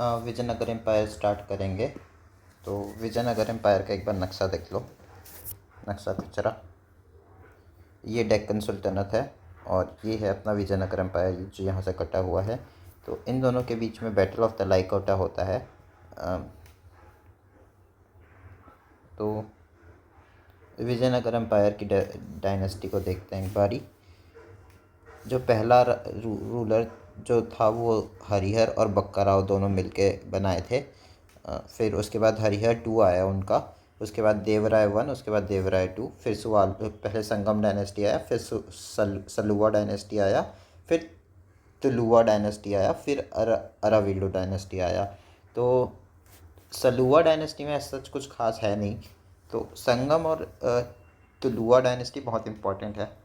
Vijayanagar empire start करेंगे। तो Vijayanagar empire का एक बार नक्शा देख लो, नक्शा खचरा। ये डेक्कन सुल्तनत है और ये है अपना विजयनगर एम्पायर जो यहाँ से कटा हुआ है। तो इन दोनों के बीच में बैटल ऑफ तलाईकोटा होता है। तो विजयनगर एम्पायर की डायनेस्टी को देखते हैं एक बारी। जो पहला रूलर जो था वो हरिहर और बक्का राव दोनों मिलके बनाए थे। फिर उसके बाद हरिहर 2 आया उनका, उसके बाद देवराय 1, उसके बाद देवराय 2, फिर पहले संगम डायनेस्टी आया, फिर सलुवा डायनेस्टी आया, फिर तुलुवा डायनेस्टी आया, फिर अराविडो डायनेस्टी आया। तो सलुवा डायनेस्टी में ऐसा कुछ खास है नहीं। तो संगम और तुलुवा डायनेस्टी बहुत इम्पोर्टेंट है।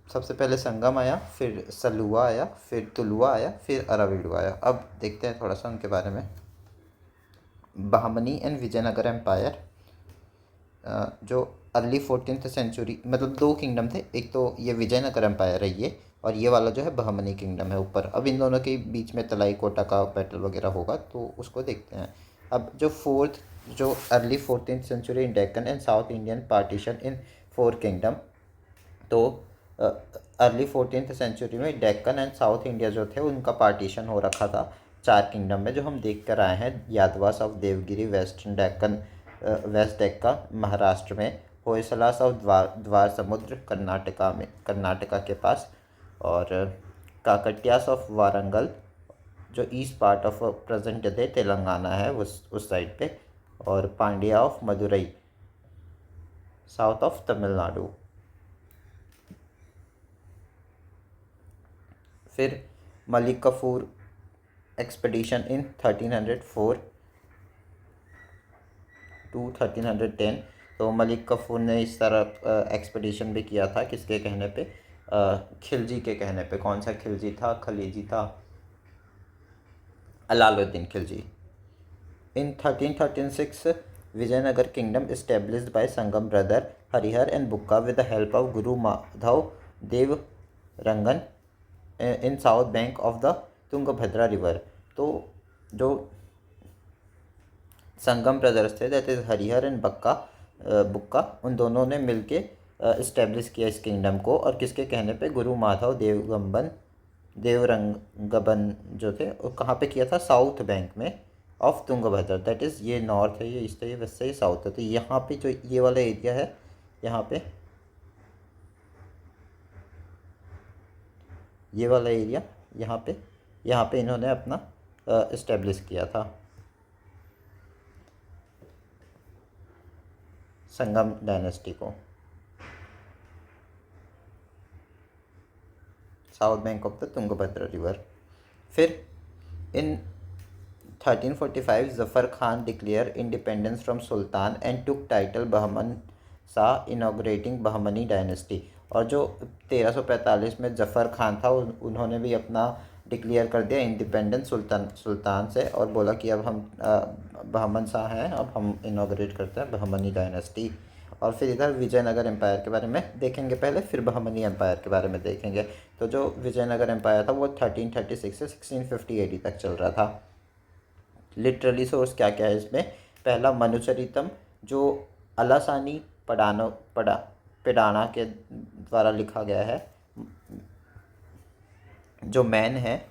सबसे पहले संगम आया, फिर सलुवा आया, फिर तुलुवा आया, फिर अराविडो आया। अब देखते हैं थोड़ा सा उनके बारे में। बहमनी एंड विजयनगर एम्पायर जो अर्ली 14th सेंचुरी, मतलब 2 किंगडम थे। एक तो ये विजयनगर एम्पायर है ये, और ये वाला जो है बहमनी किंगडम है ऊपर। अब इन दोनों के बीच में तलाई कोटा का बैटल वगैरह होगा, तो उसको देखते हैं। अब जो early 14th century in Deccan and south Indian partition in 4 kingdom. तो अर्ली 14th सेंचुरी में डेक्कन एंड साउथ इंडिया जो थे उनका पार्टीशन हो रखा था 4 किंगडम में, जो हम देख कर आए हैं। Yadavas of Devagiri western Deccan, west Deccan Maharashtra में, होयसलास ऑफ द्वार समुद्र कर्नाटका के पास, और काकटियास ऑफ वारंगल जो east part of present day Telangana है उस साइड पे, और Pandya of Madurai south of Tamil Nadu. फिर Malik Kafur expedition in 1304 to 1310। तो मलिक कफूर ने इस तरह एक्सपेडिशन भी किया था, किसके कहने पे? खिलजी के कहने पे। कौन सा खिलजी था? खलीजी था, Alauddin Khilji. In 1336 Vijayanagara kingdom established by Sangama brother Harihara and Bukka with the help of Guru Madhava Deva रंगन in south bank of the Tungabhadra river. तो जो संगम ब्रदर्स थे, that is Harihara and Bukka, उन दोनों ने मिलके इस्टेब्लिश किया इस किंगडम को। और किसके कहने पे? गुरु माधव देवरंगबन जो थे, और कहाँ पे किया था? साउथ बैंक में ऑफ तुंगभद्रा। दैट इज़ ये नॉर्थ है, ये ईस्ट है, ये वेस्ट है, ये साउथ है। तो यहाँ पे जो ये वाला एरिया है, यहाँ पे ये वाला एरिया, यहाँ पे इन्होंने अपना इस्टेब्लिश किया था संगम डायनेस्टी को, south bank of the Tungabhadra river. फिर in 1345 Zafar Khan declare independence from sultan and took title Bahman Shah inaugurating Bahmani dynasty. और जो 1345 में जफ़र खान था, उन्होंने भी अपना डिक्लेयर कर दिया इंडिपेंडेंस सुल्तान से, और बोला कि अब हम बहमन शाह हैं, अब हम इनाग्रेट करते हैं बहमनी डायनेस्टी। और फिर इधर विजयनगर एम्पायर के बारे में देखेंगे पहले, फिर बहमनी एम्पायर के बारे में देखेंगे। तो जो विजयनगर एम्पायर था वो 1336 से 1650 AD तक चल रहा था। लिटरली सोर्स क्या क्या है इसमें? पहला मनुचरितम, जो अलासानी पेडाना के द्वारा लिखा गया है। जो मैन है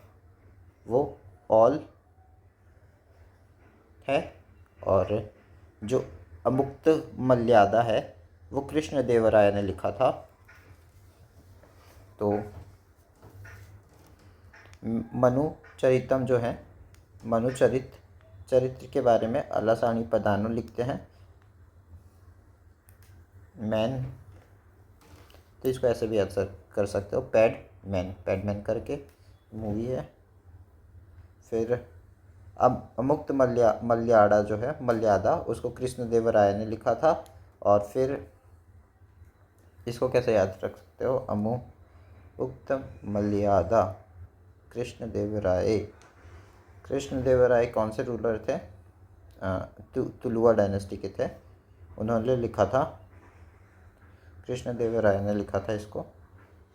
वो ऑल है, और जो अमुक्त मल्यादा है वो कृष्ण देवराय ने लिखा था। तो मनुचरितम जो है, चरित्र के बारे में अलासानी पदानो लिखते हैं। मैन, तो इसको ऐसे भी आंसर कर सकते हो, पैडमैन करके मूवी है। फिर अब अमुक्त मल्यादा जो है, मल्यादा, उसको कृष्ण देवराय ने लिखा था। और फिर इसको कैसे याद रख सकते हो? अमुक्त मल्यादा कृष्ण देवराय कौन से रूलर थे? तुलुवा डायनेस्टी के थे। उन्होंने लिखा था, कृष्ण देवराय ने लिखा था इसको,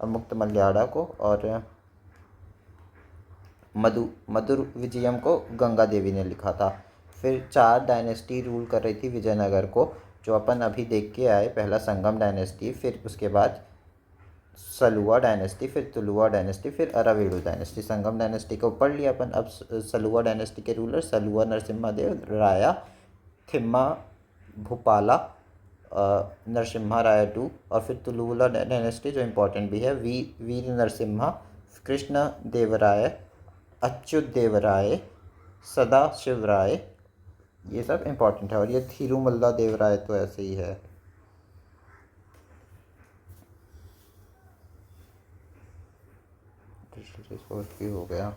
अमुक्त मल्यादा को। और मधुर विजयम को गंगा देवी ने लिखा था। फिर 4 डायनेस्टी रूल कर रही थी विजयनगर को, जो अपन अभी देख के आए। पहला संगम डायनेस्टी, फिर उसके बाद सलुआ डायनेस्टी, फिर तुलुआ डायनेस्टी, फिर अराविडू डायनेस्टी। संगम डायनेस्टी को पढ़ लिया अपन। अब सलुआ डायनेस्टी के ruler सलुआ Narasimhadeva Raya थिम्मा भूपाला Narasimha Rai to. और फिर तुलुआ डायनेस्टी जो इम्पोर्टेंट भी है, वीर नरसिम्हा, कृष्ण देवराय, अच्युत देवराय, सदा शिवराय, ये सब इम्पोर्टेंट है। और ये थिरुमल्ला देवराय तो ऐसे ही है। रिसोर्स भी हो गया।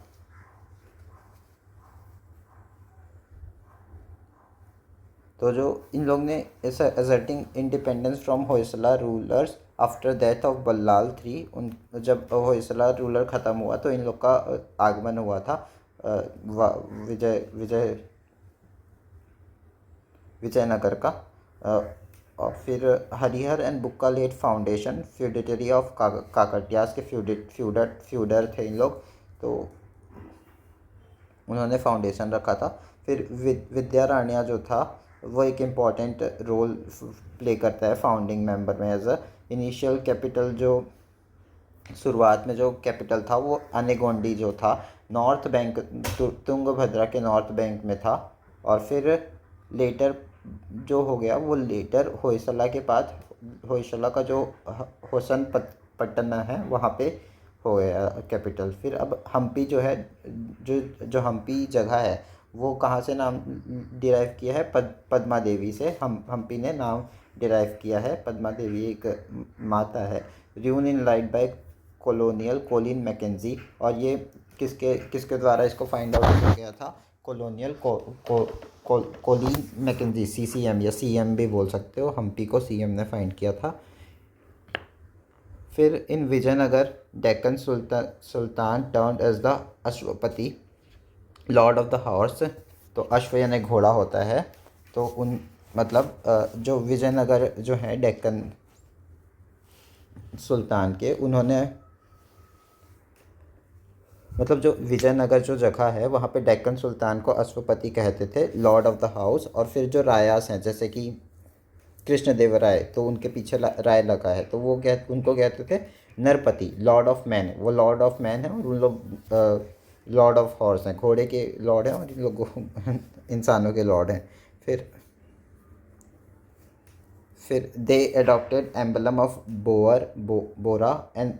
तो जो इन लोग ने ऐसा asserting independence from Hoysala rulers after death of Ballal three, उन जब होयसला रूलर ख़त्म हुआ तो इन लोग का आगमन हुआ था विजय विजय विजयनगर का। और फिर Harihara and Bukka laid foundation, feudatory of Kakatiyas के फ्यूडर थे इन लोग, तो उन्होंने फाउंडेशन रखा था। फिर विद्यारण्य जो था वो एक इम्पॉर्टेंट रोल प्ले करता है फाउंडिंग मेंबर में एज अ इनिशियल कैपिटल। जो शुरुआत में जो कैपिटल था वो अनेगोंडी जो था, नॉर्थ बैंक तुंगभद्रा के नॉर्थ बैंक में था। और फिर लेटर जो हो गया वो लेटर होयसला के बाद, होयसला का जो होसन पट्टन है वहाँ पे हो गया कैपिटल। फिर अब हम्पी जो है, जो जो हम्पी जगह है वो कहाँ से नाम डिराइव किया है, पद्मा देवी से हम्पी ने नाम डिराइव किया है। पद्मा देवी एक माता है। Ruin in light by colonial Colin Mackenzie. और ये किसके किसके द्वारा इसको फाइंड आउट किया गया था, कॉलोनियल कोलिन मैकेंजी, CCM या CM भी बोल सकते हो। हम्पी को CM ने फाइंड किया था। फिर in Vijayanagara Deccan sultan turned as the Ashwapati lord of the horse. तो अश्व यानी घोड़ा होता है। तो उन मतलब जो विजयनगर जो है डेक्कन सुल्तान के, उन्होंने मतलब जो विजयनगर जो जगह है वहाँ पे डेक्कन सुल्तान को अश्वपति कहते थे, लॉर्ड ऑफ द हाउस। और फिर जो रायास हैं जैसे कि कृष्णदेवराय, तो उनके पीछे राय लगा है, तो वो उनको कहते थे नरपति, लॉर्ड ऑफ मैन। वो लॉर्ड ऑफ मैन है और उन लोग लॉर्ड ऑफ हॉर्स हैं, घोड़े के लॉर्ड हैं, और इन लोग इंसानों के लॉर्ड हैं। फिर they adopted emblem of boar and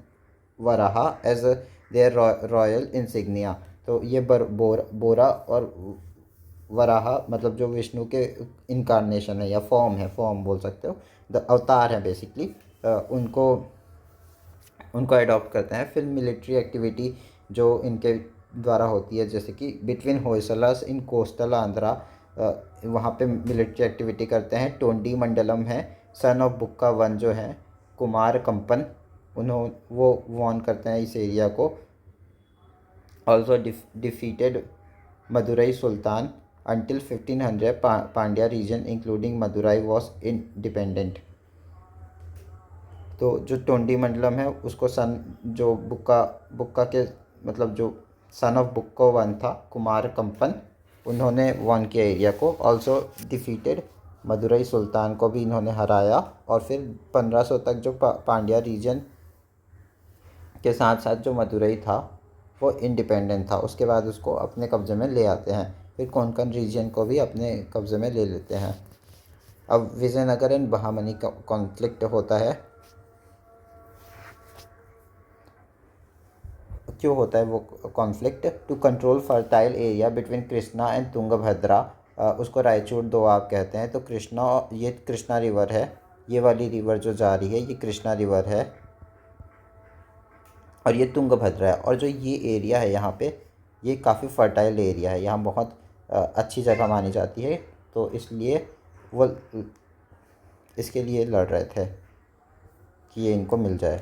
Varaha as their royal insignia. तो ये बोरा और वराहा मतलब जो विष्णु के इनकारनेशन है या फॉर्म बोल सकते हो, द अवतार है बेसिकली, उनको उनको अडॉप्ट करते हैं। फिर मिलिट्री एक्टिविटी जो इनके द्वारा होती है, जैसे कि बिटवीन होयसलास इन कोस्टल आंध्रा, वहाँ पे मिलिट्री एक्टिविटी करते हैं। टोंडी मंडलम है, सन ऑफ बुक्का वन जो है कुमार कंपन, वो वॉन करते हैं इस एरिया को। Also defeated Madurai sultan until 1500 Pandya region including Madurai was independent. तो जो टोंडी मंडलम है उसको सन जो बुक्का के मतलब जो सन ऑफ बुक्को वन था कुमार कंपन, उन्होंने वन किया एरिया को। ऑल्सो डिफीटेड मदुरई सुल्तान को भी इन्होंने हराया। और फिर 1500 तक जो पांड्या रीजन के साथ साथ जो मदुरई था वो इंडिपेंडेंट था। उसके बाद उसको अपने कब्ज़े में ले आते हैं। फिर कोंकण रीजन को भी अपने कब्ज़े में ले लेते हैं। अब विजयनगर एंड बहामनी का कॉन्फ्लिक्ट होता है। क्यों होता है वो conflict? To control fertile area between Krishna and Tungabhadra, उसको रायचूर दोआब कहते हैं। तो ये कृष्णा रिवर है, ये वाली रिवर जो जा रही है ये कृष्णा रिवर है, और ये तुंगभद्रा है। और जो ये एरिया है यहाँ पे, ये काफ़ी फर्टाइल एरिया है, यहाँ बहुत अच्छी जगह मानी जाती है। तो इसलिए वो इसके लिए लड़ रहे थे कि ये इनको मिल जाए।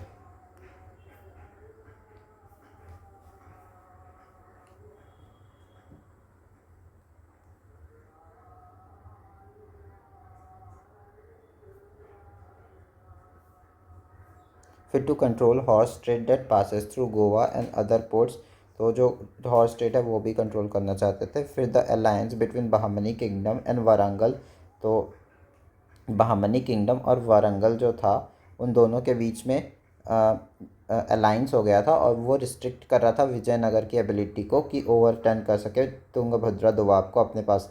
फिर to control horse trade that passes through Goa and other ports, तो जो लाहौर स्टेट है वो भी कंट्रोल करना चाहते थे। फिर the alliance between Bahmani kingdom and Warangal, तो बहामनी किंगडम और वारंगल जो था उन दोनों के बीच में अलाइंस हो गया था, और वो रिस्ट्रिक्ट कर रहा था विजयनगर की एबिलिटी को कि ओवरटर्न कर सके, तुंगभद्रा दोबाब को अपने पास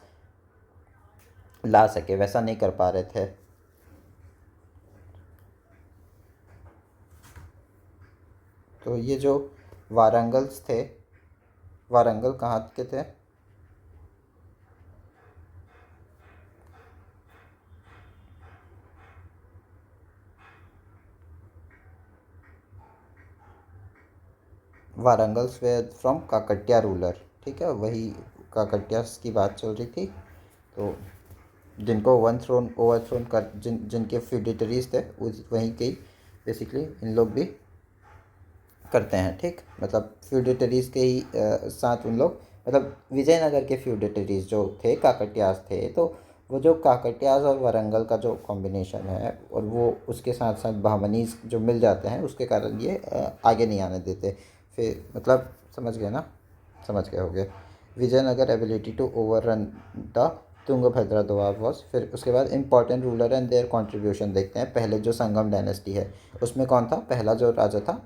ला सके, वैसा नहीं कर पा रहे थे। तो ये जो वारंगल्स थे, वारंगल कहाँ के थे? वारंगल्स वे फ्रॉम काकटिया रूलर, ठीक है, वही काकटियास की बात चल रही थी। तो जिनको ओवरथ्रोन कर जिनके फ्यूडिटरीज थे उस वहीं के ही बेसिकली इन लोग भी करते हैं, ठीक। मतलब फ्यूडिटरीज के ही साथ उन लोग, मतलब विजयनगर के फ्यूडिटरीज जो थे काकटियास थे, तो वो जो काकटियास और वारंगल का जो कॉम्बिनेशन है, और वो उसके साथ साथ बहमनीज जो मिल जाते हैं, उसके कारण ये आगे नहीं आने देते। फिर मतलब समझ गए ना, समझ गए होगे। Vijayanagara ability to overrun the Tungabhadra Doab was. फिर उसके बाद important ruler and their contribution देखते हैं। पहले जो संगम डायनेस्टी है उसमें कौन था? पहला जो राजा था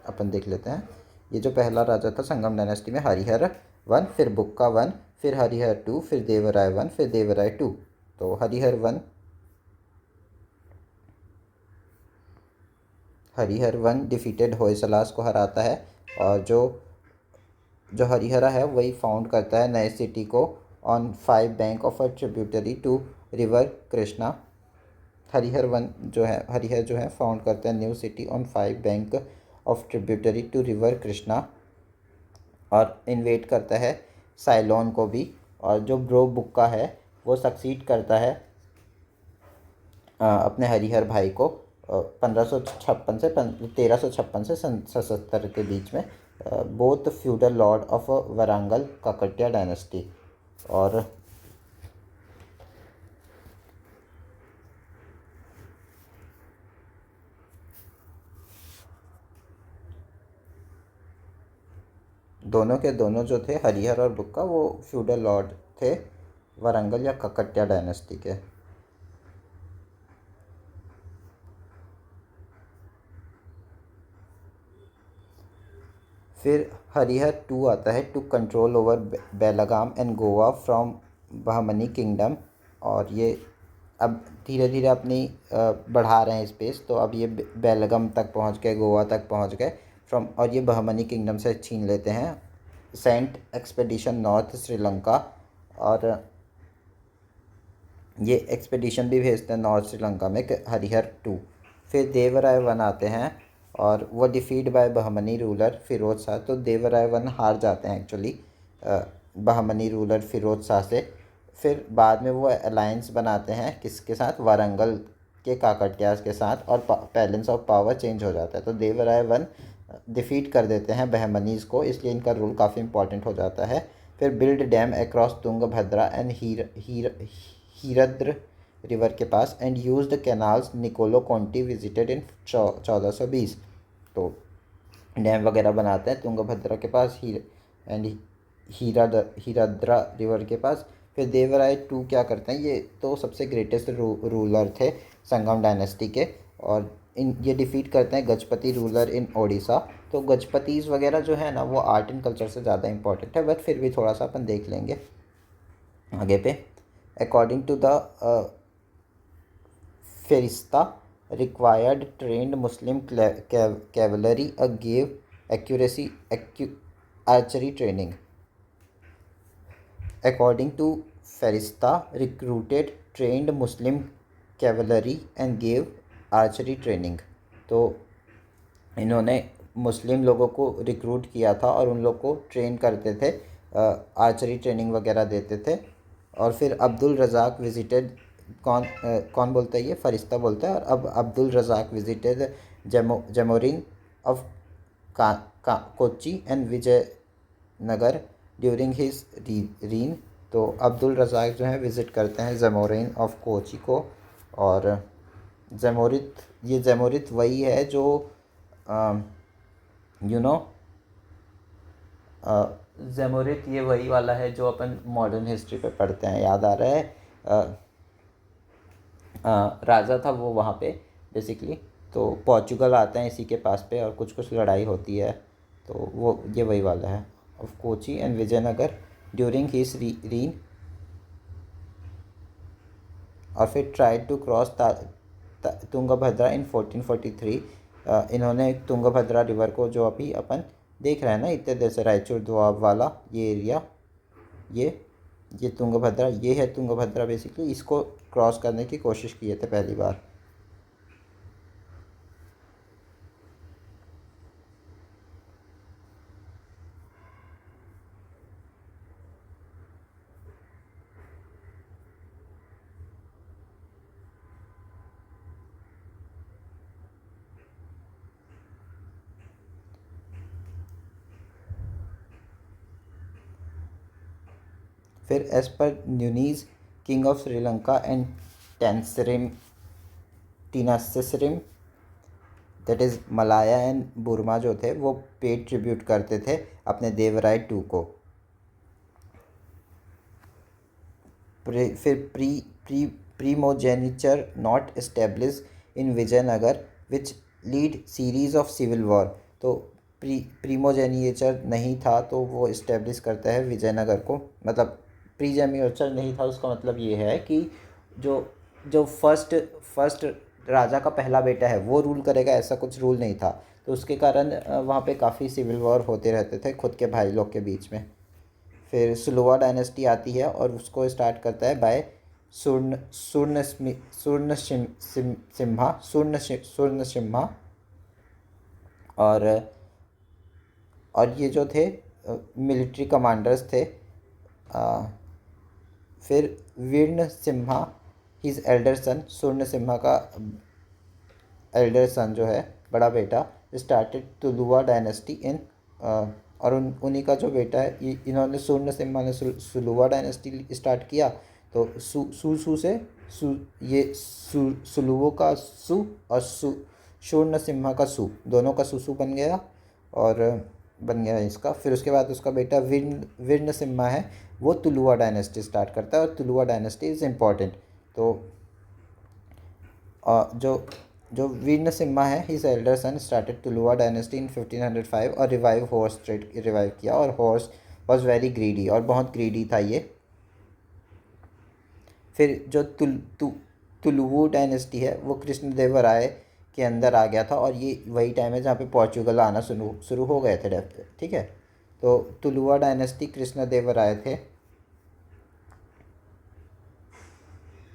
अपन देख लेते हैं। ये जो पहला राजा था संगम डायनेस्टी में, हरिहर वन, फिर बुक्का वन, फिर हरिहर टू, फिर देवराय वन, फिर देवराय टू। तो हरिहर वन डिफीटेड होयसलास को हराता है, और जो जो हरिहरा है वही फाउंड करता है नए सिटी को on 5 bank of a tributary to river Krishna. Harihara जो है फाउंड करता है new city on 5 bank of tributary to river Krishna, और इन्वेट करता है साइलोन को भी। और जो ब्रो बुक्का है वो सक्सीड करता है अपने हरिहर भाई को 1556 से 1356 से 77 के बीच में, both feudal Lord of Warangal Kakatiya dynasty. और दोनों के दोनों जो थे हरिहर और बुक्का, वो फ्यूडल लॉर्ड थे वारंगल या काकटिया डायनेस्टी के। फिर हरिहर टू आता है, to control over Belgaum and Goa from Bahmani kingdom. और ये अब धीरे धीरे अपनी बढ़ा रहे हैं स्पेस, तो अब ये बेलगाम तक पहुंच गए, गोवा तक पहुंच गए फ्रॉम, और ये बहमनी किंगडम से छीन लेते हैं। सेंट एक्सपेडिशन नॉर्थ श्रीलंका, और ये एक्सपेडिशन भी भेजते हैं नॉर्थ श्रीलंका में हरिहर टू। फिर देवराय वन आते हैं, और वो defeat by Bahmani ruler Firoz Shah. तो देवराय वन हार जाते हैं एक्चुअली बहमनी रूलर फिरोज शाह से। फिर बाद में वो अलायंस बनाते हैं किसके साथ? वारंगल के काकटियास के साथ, और बैलेंस ऑफ पावर चेंज हो जाता है। तो देवराय वन डिफीट कर देते हैं बहमनीज को, इसलिए इनका रूल काफ़ी इंपॉर्टेंट हो जाता है। फिर build dam across Tungabhadra and Haridra river के पास and used canals Niccolo Conti visited in 1420। तो डैम वगैरह बनाते हैं तुंगभद्रा के पास हीराद्रा रिवर के पास। फिर देवराय टू क्या करते हैं? ये तो सबसे ग्रेटेस्ट रूलर थे संगम डायनेस्टी के, और ये डिफीट करते हैं गजपति रूलर इन ओडिशा। तो गजपतीज वगैरह जो है ना, वो आर्ट एंड कल्चर से ज़्यादा इंपॉर्टेंट है, बट फिर भी थोड़ा सा अपन देख लेंगे आगे पे। According to the Ferishta required trained Muslim cavalry gave accuracy archery training. According to Ferista, recruited trained Muslim cavalry and gave archery training. तो इन्होंने मुस्लिम लोगों को रिक्रूट किया था और उन लोग को ट्रेन करते थे, आर्चरी ट्रेनिंग वगैरह देते थे। और फिर अब्दुल रज़ाक विजिटेड, कौन बोलता है? ये फरिश्ता बोलता है। और अब Abdul Razzaq visited Zamorin of Kochi and Vijayanagara during his reign. तो अब्दुल रज़ाक जो है विज़िट करते हैं जमोरिन ऑफ कोच्चि को। और जमोरित वही है जो यू नो ज़ेमुरिद ये वही वाला है जो अपन मॉडर्न हिस्ट्री पे पढ़ते हैं, याद आ रहा है। राजा था वो वहाँ पे बेसिकली। तो पोर्चुगल आता है इसी के पास पे और कुछ कुछ लड़ाई होती है, तो वो ये वही वाला है। Of Kochi and Vijayanagara during his reign, और फिर try to cross Tungabhadra in 1443। इन्होंने तुंगभद्रा रिवर को, जो अभी अपन देख रहे हैं ना इतने देर से, रायचूर दोआब वाला ये एरिया, ये तुंगभद्रा, ये है तुंगभद्रा बेसिकली, इसको क्रॉस करने की कोशिश किए थे पहली बार। फिर एज पर Nuniz king of Sri Lanka and Tenasserim Tenasserim, that is Malaya and Burma जो थे, वो पेड ट्रिब्यूट करते थे अपने देवराय टू को। फिर primogeniture not establish in Vijayanagara which lead series of civil war. तो प्रीमोजेनिचर नहीं था तो वो इस्टेब्लिश करता है विजयनगर को, मतलब प्रीजेनिचर नहीं था उसका मतलब ये है कि जो जो फर्स्ट राजा का पहला बेटा है वो रूल करेगा, ऐसा कुछ रूल नहीं था। तो उसके कारण वहाँ पे काफ़ी सिविल वॉर होते रहते थे खुद के भाई लोग के बीच में। फिर सुलुवा डायनेस्टी आती है और उसको स्टार्ट करता है बाय सूर्ण सिम्हा। और ये जो थे मिलिट्री कमांडर्स थे। फिर Veerna Simha, his elder son, Surna Simha का एल्डर सन जो है बड़ा बेटा, स्टार्टेड तुलुवा डायनेस्टी इन, और उन्हीं का जो बेटा है, इन्होंने सूर्ण सिम्हा ने सुलुवा डायनेस्टी स्टार्ट किया। तो सु से सुलुवो का सु और शूर्ण सिम्हा का सु, दोनों का सुसु बन गया और बन गया इसका। फिर उसके बाद उसका बेटा वीर्ण सिम्हा है, वो तुलुवा डायनेस्टी स्टार्ट करता है और तुलुवा डायनेस्टी इज़ इम्पॉर्टेंट। तो जो वीर्ण सिम्हा है, his elder sun started Tuluva dynasty in 1505 और हॉर्स ट्रेड रिवाइव किया। और हॉर्स वॉज वेरी ग्रीडी, और बहुत ग्रीडी था ये। फिर जो तुलुवु डायनेस्टी है वो कृष्णदेवराय के अंदर आ गया था, और ये वही टाइम है जहाँ पे पोर्चुगल आना शुरू हो गए थे, ठीक है। तो तुलुवा डायनेस्टी कृष्णदेवराय थे,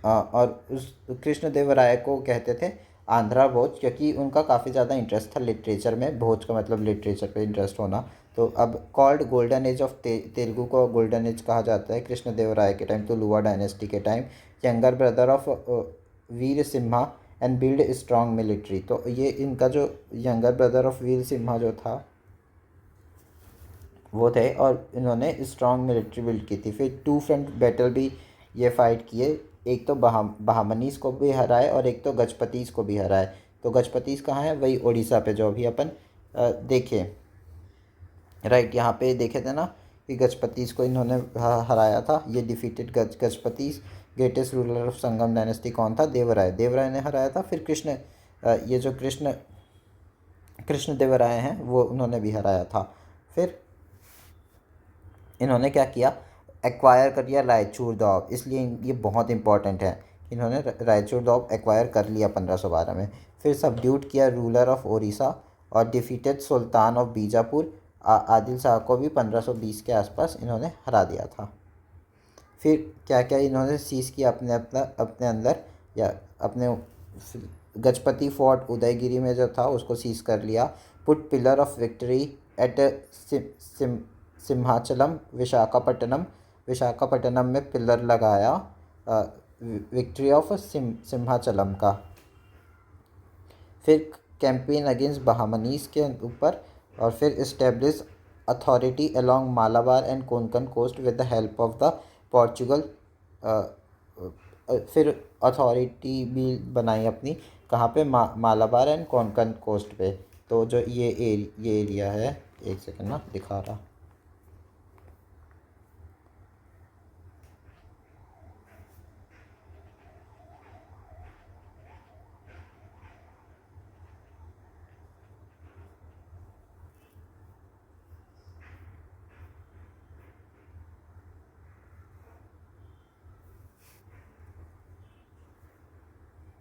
और उस कृष्णदेवराय को कहते थे आंध्रा भोज, क्योंकि उनका काफ़ी ज़्यादा इंटरेस्ट था लिटरेचर में। भोज का मतलब लिटरेचर पे इंटरेस्ट होना। तो अब called golden age of Telugu को गोल्डन एज कहा जाता है कृष्णदेवराय के टाइम, तुलुवा डायनेस्टी के time. Younger brother of Veer Simha and build strong military. तो ये इनका जो यंगर ब्रदर ऑफ वीर सिम्हा जो था वो थे, और इन्होंने स्ट्रॉन्ग मिलिट्री बिल्ड की थी। फिर 2 फ्रंट बैटल भी ये फाइट किए, एक तो बहामनीस को भी हराए और एक तो गजपतीस को भी हराए। तो गजपतीस कहाँ है, वही उड़ीसा पे जो अभी अपन देखे, राइट, यहाँ पे देखे थे ना कि गजपतीस को इन्होंने हराया था। ये defeated Gajapatis. Greatest ruler of Sangama dynasty कौन था, देवराय ने हराया था। फिर ये जो कृष्ण देवराय हैं वो उन्होंने भी हराया था। फिर इन्होंने क्या किया, एक्वायर कर लिया रायचूर दौब, इसलिए ये बहुत इंपॉर्टेंट है। इन्होंने रायचूर दौब एक्वायर कर लिया 1512 में। फिर सबड्यूट किया रूलर ऑफ ओडिशा और defeated Sultan of Bijapur. Adil Shah को भी 1520 के आसपास इन्होंने हरा दिया था। फिर क्या क्या इन्होंने सीज़ किया अपने अंदर, या अपने गजपति फोर्ट उदयगिरी में जो था उसको सीज़ कर लिया। Put pillar of victory at Simhachalam Visakhapatnam में पिलर लगाया विक्ट्री ऑफ सिम्हाचलम का। फिर कैंपेन अगेंस्ट बहामनीस के ऊपर, और फिर establish authority along Malabar and Konkan coast with the help of the Portugal. फिर अथॉरिटी भी बनाई अपनी, कहाँ पे, मालाबार एंड कोंकण कोस्ट पे। तो जो ये एरिया है, एक सेकंड ना दिखा रहा,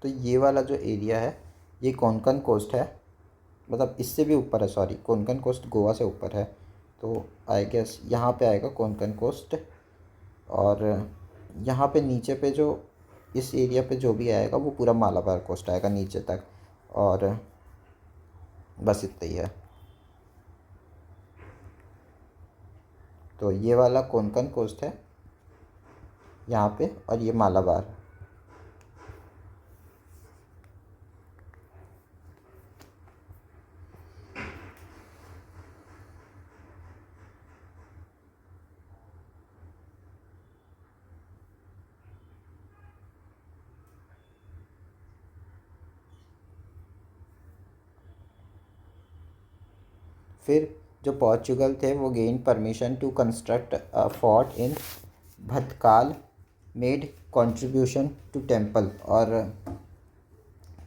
तो ये वाला जो एरिया है ये कोंकण कोस्ट है, मतलब इससे भी ऊपर है, सॉरी कोंकण कोस्ट गोवा से ऊपर है, तो आई गेस यहाँ पे आएगा कोंकण कोस्ट। और यहाँ पे नीचे पे जो इस एरिया पे जो भी आएगा वो पूरा मालाबार कोस्ट आएगा नीचे तक। और बस इतना ही है। तो ये वाला कोंकण कोस्ट है यहाँ पे, और ये मालाबार। फिर जो पोर्चुगल थे वो gain permission to construct a fort in Bhatkal, made contribution to temple. और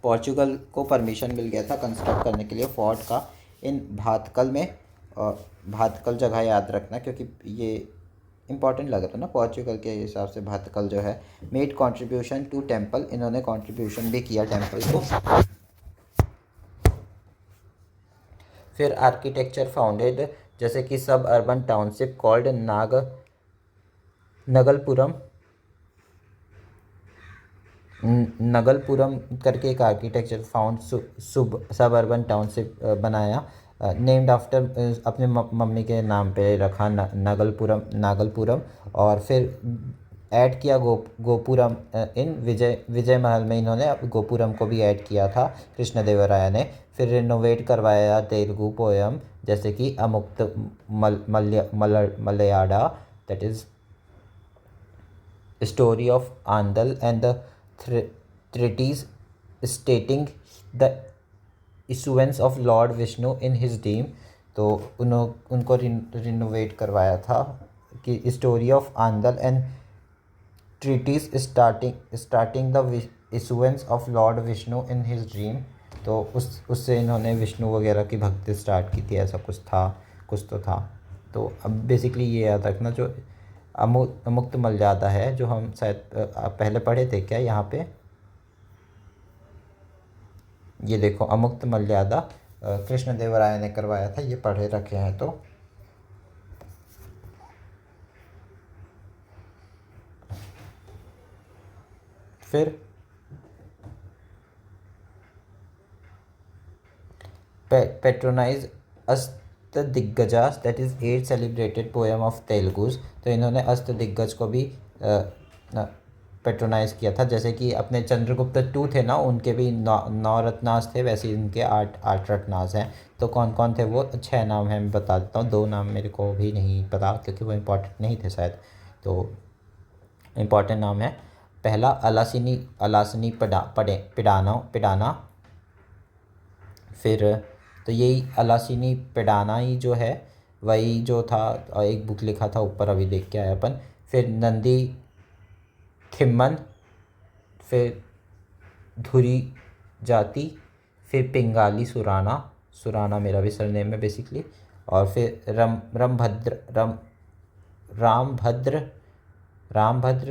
पोर्चुगल को परमिशन मिल गया था कंस्ट्रक्ट करने के लिए फोर्ट का इन भातकल में। और भातकल जगह याद रखना क्योंकि ये इंपॉर्टेंट लग रहा था ना पोर्चुगल के हिसाब से। भातकल जो है मेड कंट्रीब्यूशन टू टेम्पल, इन्होंने कंट्रीब्यूशन भी किया टेम्पल को। फिर आर्किटेक्चर फाउंडेड, जैसे कि सब अर्बन टाउनशिप कॉल्ड नगलपुरम नगलपुरम करके एक आर्किटेक्चर फाउंड सब अर्बन टाउनशिप बनाया, नेम्ड आफ्टर अपने मम्मी के नाम पे रखा नागलपुरम। और फिर ऐड किया गोपुरम इन विजय महल में, इन्होंने गोपुरम को भी ऐड किया था कृष्णदेवराय ने। फिर रिनोवेट करवाया तेलुगु पोयम जैसे कि Amuktamalyada, that is story of Andal and the treatise stating the issuance of lord Vishnu in his dream. तो उनको रिनोवेट करवाया था कि story of Andal and treatise starting the issuance of lord Vishnu in his dream. तो उससे इन्होंने विष्णु वगैरह की भक्ति स्टार्ट की थी, ऐसा कुछ था, कुछ तो था। तो अब बेसिकली ये याद रखना, जो अमुक्त मर्यादा है जो हम शायद पहले पढ़े थे क्या यहाँ पे, ये देखो अमुक्त मर्यादा कृष्णदेवराय ने करवाया था, ये पढ़े रखे हैं। तो फिर patronize Ashta Diggajas, that is 8 celebrated poem of Telugus. तो इन्होंने अस्त दिग्गज को भी पेट्रोनाइज किया था। जैसे कि अपने चंद्रगुप्त टू थे ना, उनके भी नौ रत्नास थे, वैसे इनके आठ रत्नास हैं। तो कौन कौन थे वो 6 नाम हैं, मैं बता देता हूँ। 2 नाम मेरे को भी नहीं पता क्योंकि वो इम्पोर्टेंट नहीं थे शायद। तो इम्पॉर्टेंट नाम है, पहला अलासिनी पिडाना। फिर तो यही अलासिनी पिडाना ही जो है वही जो था, एक बुक लिखा था ऊपर, अभी देख के आए अपन। फिर नंदी थिम्मन, फिर धुरी जाति, फिर पिंगाली सुराना मेरा भी सरनेम है बेसिकली। और फिर रामभद्र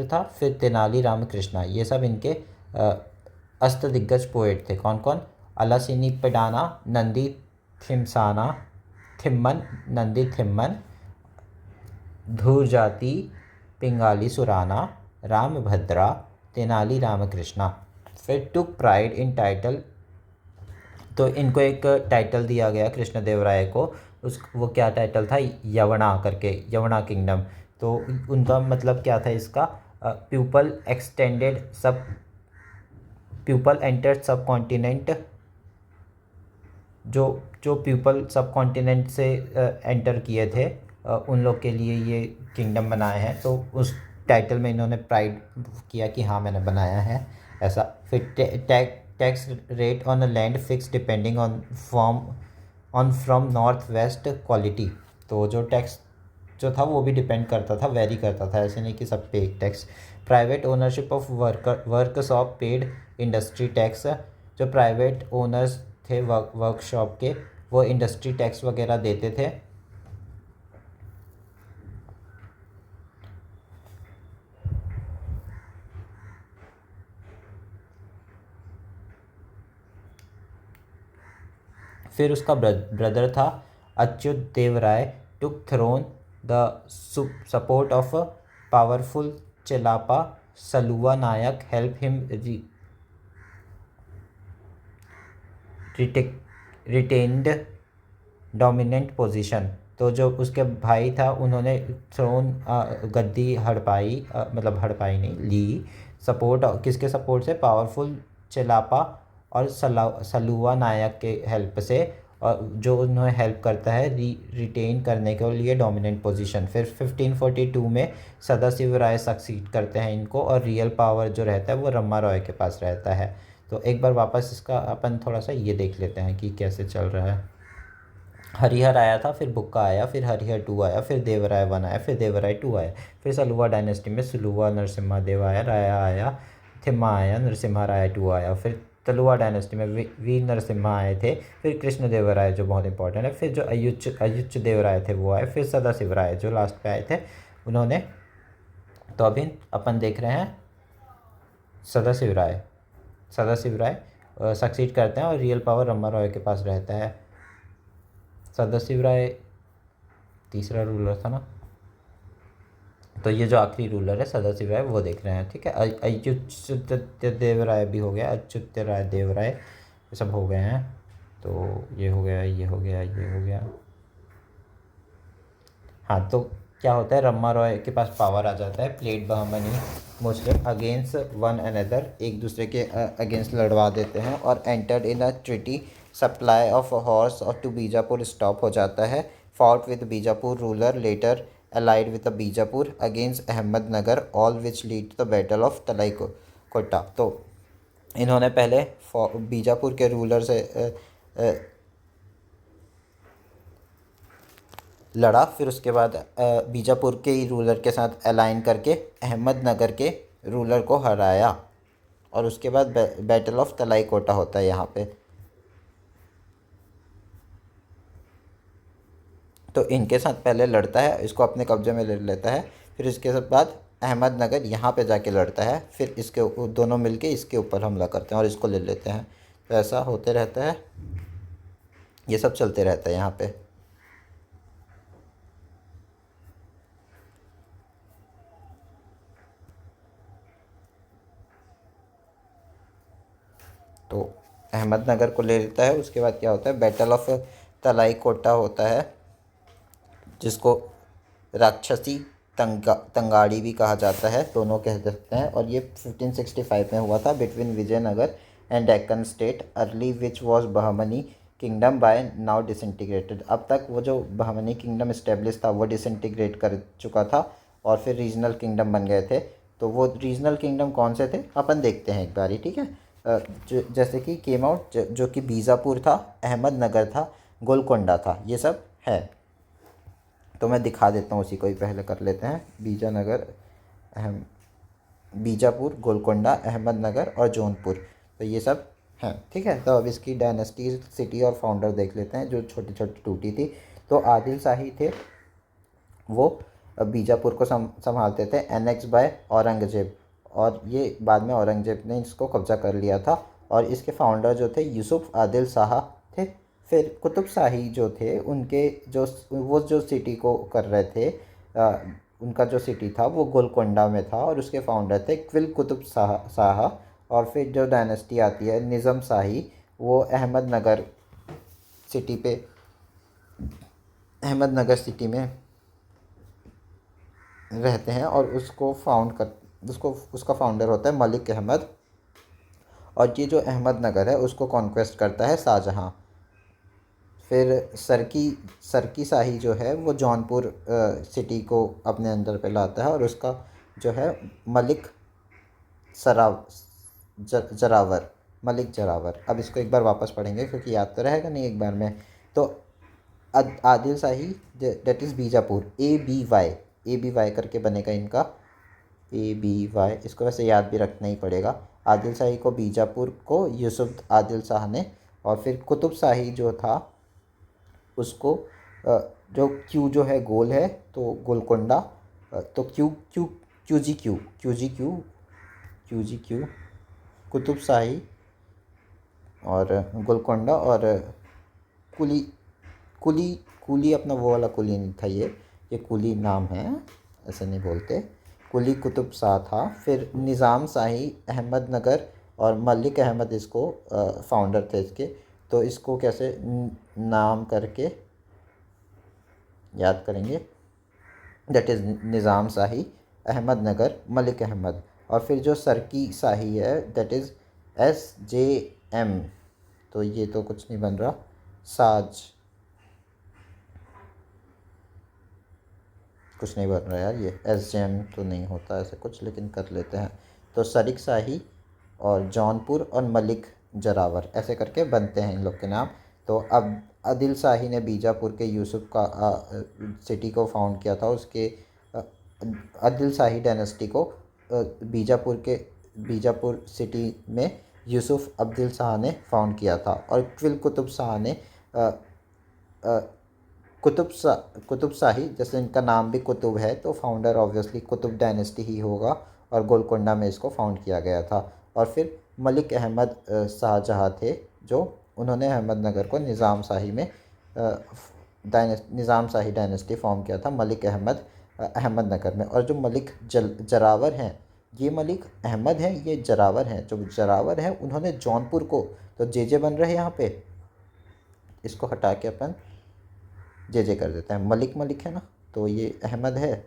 था। फिर तेनाली रामकृष्णा, ये सब इनके अष्टदिग्गज पोएट थे। कौन कौन? अलासिनी पेडाना, नंदी थिम्मन, धूर जाति, पिंगाली सुराना, रामभद्रा, तेनाली रामकृष्णा। फिर टुक प्राइड इन टाइटल, तो इनको एक टाइटल दिया गया कृष्णदेवराय को, वो क्या टाइटल था? यवना करके, यवना किंगडम। तो उनका मतलब क्या था इसका? प्यूपल एंटर्ड सब कॉन्टिनेंट, जो जो पीपल सब कॉन्टिनेंट से एंटर किए थे उन लोग के लिए ये किंगडम बनाए हैं। तो उस टाइटल में इन्होंने प्राइड किया कि हाँ मैंने बनाया है ऐसा। फिर tax rate on land fix depending from north west quality. तो जो टैक्स जो था वो भी डिपेंड करता था, वेरी करता था, ऐसे नहीं कि सब पे एक tax. Private ownership of workshop paid industry tax, जो प्राइवेट ओनर्स थे वर्कशॉप के, वो इंडस्ट्री टैक्स वगैरह देते थे। फिर उसका ब्रदर था Achyuta Deva Raya took throne the support of powerful Chelappa Saluva Nayaka help him retained dominant position. तो जो उसके भाई था उन्होंने थ्रोन गद्दी हड़पाई, मतलब हड़पाई नहीं ली, सपोर्ट किसके सपोर्ट से, पावरफुल चेलापा और सलुवा नायक के हेल्प से, और जो उन्हें हेल्प करता है रिटेन करने के लिए डोमिनेंट पोजीशन। फिर 1542 में सदाशिव राय सक्सीड करते हैं इनको, और रियल पावर जो रहता है वो रम्मा रॉय के पास रहता है। तो एक बार वापस इसका अपन थोड़ा सा ये देख लेते हैं कि कैसे चल रहा है। हरिहर आया था, फिर बुक्का आया, फिर हरिहर 2 आया, फिर देवराय 1 आया, फिर देवराय 2 आया, फिर सलुवा डायनेस्टी में सुलुवा नरसिम्हा देव आया, राया आया, थिम्मा आया, नरसिम्हा राय 2 आया, फिर तलुवा डायनेस्टी में वीर नरसिम्हा आए थे, फिर कृष्ण देव राय जो बहुत इंपॉर्टेंट है, फिर जो अयुच्च देव राय थे वो आए, फिर सदाशिव राय जो लास्ट पे आए थे उन्होंने। तो अभी अपन देख रहे हैं सदाशिव राय सक्सीड करते हैं और रियल पावर रम्मा रॉय के पास रहता है। सदाशिव राय तीसरा रूलर था ना, तो ये जो आखिरी रूलर है सदाशिव राय वो देख रहे हैं, ठीक है। अच्युत देव राय भी हो गया, अच्युत राय देव राय ये सब हो गए हैं। तो ये हो गया, ये हो गया, ये हो गया। हाँ, तो क्या होता है, रम्मा रॉय के पास पावर आ जाता है, played Bahmani Muslim against one another, एक दूसरे के अगेंस्ट लड़वा देते हैं, और entered in a treaty supply of horse और टू बीजापुर स्टॉप हो जाता है। Fought with Bijapur ruler later allied with Bijapur against Ahmadnagar all which lead to the battle of Talikota. तो इन्होंने पहले बीजापुर के रूलर से लड़ा, फिर उसके बाद बीजापुर के ही रूलर के साथ अलाइन करके अहमदनगर के रूलर को हराया, और उसके बाद बैटल ऑफ तलाई कोटा होता है यहाँ पे। तो इनके साथ पहले लड़ता है, इसको अपने कब्जे में ले लेता है, फिर इसके बाद अहमदनगर यहाँ पे जाके लड़ता है, फिर इसके दोनों मिलके इसके ऊपर हमला करते हैं और इसको ले लेते हैं। तो ऐसा होते रहता है, ये सब चलते रहता है यहाँ पे। तो अहमदनगर को ले लेता है, उसके बाद क्या होता है, बैटल ऑफ तलाई कोटा होता है, जिसको राक्षसी तंगाड़ी भी कहा जाता है, दोनों कह सकते हैं। और ये 1565 में हुआ था between Vijayanagara and Deccan state early which was Bahmani kingdom by now disintegrated. अब तक वो जो बहमनी किंगडम इस्टेब्लिश था वो डिसइंटीग्रेट कर चुका था और फिर रीजनल किंगडम बन गए थे। तो वो रीजनल किंगडम कौन से थे अपन देखते हैं एक बारी, ठीक है। जैसे कि केम आउट जो कि बीजापुर था, अहमदनगर था, गोलकोंडा था, ये सब है। तो मैं दिखा देता हूँ, उसी को ही पहले कर लेते हैं। बीजापुर, गोलकोंडा, अहमदनगर और जौनपुर, तो ये सब हैं, ठीक है। तो अब इसकी डायनेस्टी, सिटी और फाउंडर देख लेते हैं जो छोटी छोटी टूटी थी। तो आदिल शाही थे, वो बीजापुर को संभालते थे, एनेक्स बाय औरंगजेब, और ये बाद में औरंगजेब ने इसको कब्जा कर लिया था। और इसके फाउंडर जो थे यूसुफ आदिल शाह थे। फिर कुतुब शाही जो थे, उनके जो सिटी को कर रहे थे, उनका जो सिटी था वो गोलकोंडा में था, और उसके फाउंडर थे क्विल कुतुब शाह। और फिर जो डायनेस्टी आती है निज़ाम शाही, वो अहमदनगर सिटी में रहते हैं, और उसका फाउंडर होता है मलिक अहमद। और ये जो अहमदनगर है उसको कॉन्क्वेस्ट करता है शाहजहाँ। फिर सरकी शाही जो है वो जौनपुर सिटी को अपने अंदर पे लाता है, और उसका जो है मलिक जरावर। अब इसको एक बार वापस पढ़ेंगे क्योंकि याद तो रहेगा नहीं एक बार में। तो आदिल शाही डेट इज़ बीजापुर, ABY करके बनेगा इनका, ABY। इसको वैसे याद भी रखना ही पड़ेगा। आदिल शाही को बीजापुर को यूसुफ आदिल शाह ने, और फिर कुतुब शाही जो था उसको जो क्यू जो है गोल है तो गोलकोंडा, तो QGQ कुतुब शाही और गोलकोंडा और कुली कुली कुली अपना वो वाला कुली नहीं था, ये कुली नाम है, ऐसे नहीं बोलते। कुली कुतुब शाह था। फिर निज़ाम शाही अहमदनगर और मलिक अहमद इसको फाउंडर थे इसके। तो इसको कैसे नाम करके याद करेंगे, दैट इज़ निज़ाम शाही अहमदनगर मलिक अहमद। और फिर जो सरकी शाही है दैट इज़ SJM। तो ये तो कुछ नहीं बन रहा, साज कुछ नहीं बन रहा यार, ये SJM तो नहीं होता ऐसे कुछ, लेकिन कर लेते हैं। तो सरिक शाही और जौनपुर और मलिक जरावर ऐसे करके बनते हैं इन लोग के नाम। तो अब आदिल शाही ने बीजापुर के यूसुफ का सिटी को फाउंड किया था। उसके आदिल शाही डायनेस्टी को बीजापुर सिटी में यूसुफ अब्दिल शाह ने फाउंड किया था। और क्विल कुतुब शाह ने कुतुब शाही, जैसे इनका नाम भी कुतुब है तो फाउंडर ऑब्वियसली कुतुब डायनेस्टी ही होगा, और गोलकोंडा में इसको फाउंड किया गया था। और फिर मलिक अहमद शाहजहाँ थे, जो उन्होंने अहमदनगर को निज़ाम शाही में निज़ाम शाही डायनेस्टी फॉर्म किया था मलिक अहमदनगर में। और जो मलिक जरावर हैं, ये मलिक अहमद हैं, ये जरावर हैं। जो जरावर हैं उन्होंने जौनपुर को, तो जे बन रहे हैं यहाँ पे, इसको हटा के अपन जे कर देते हैं। मलिक है ना, तो ये अहमद है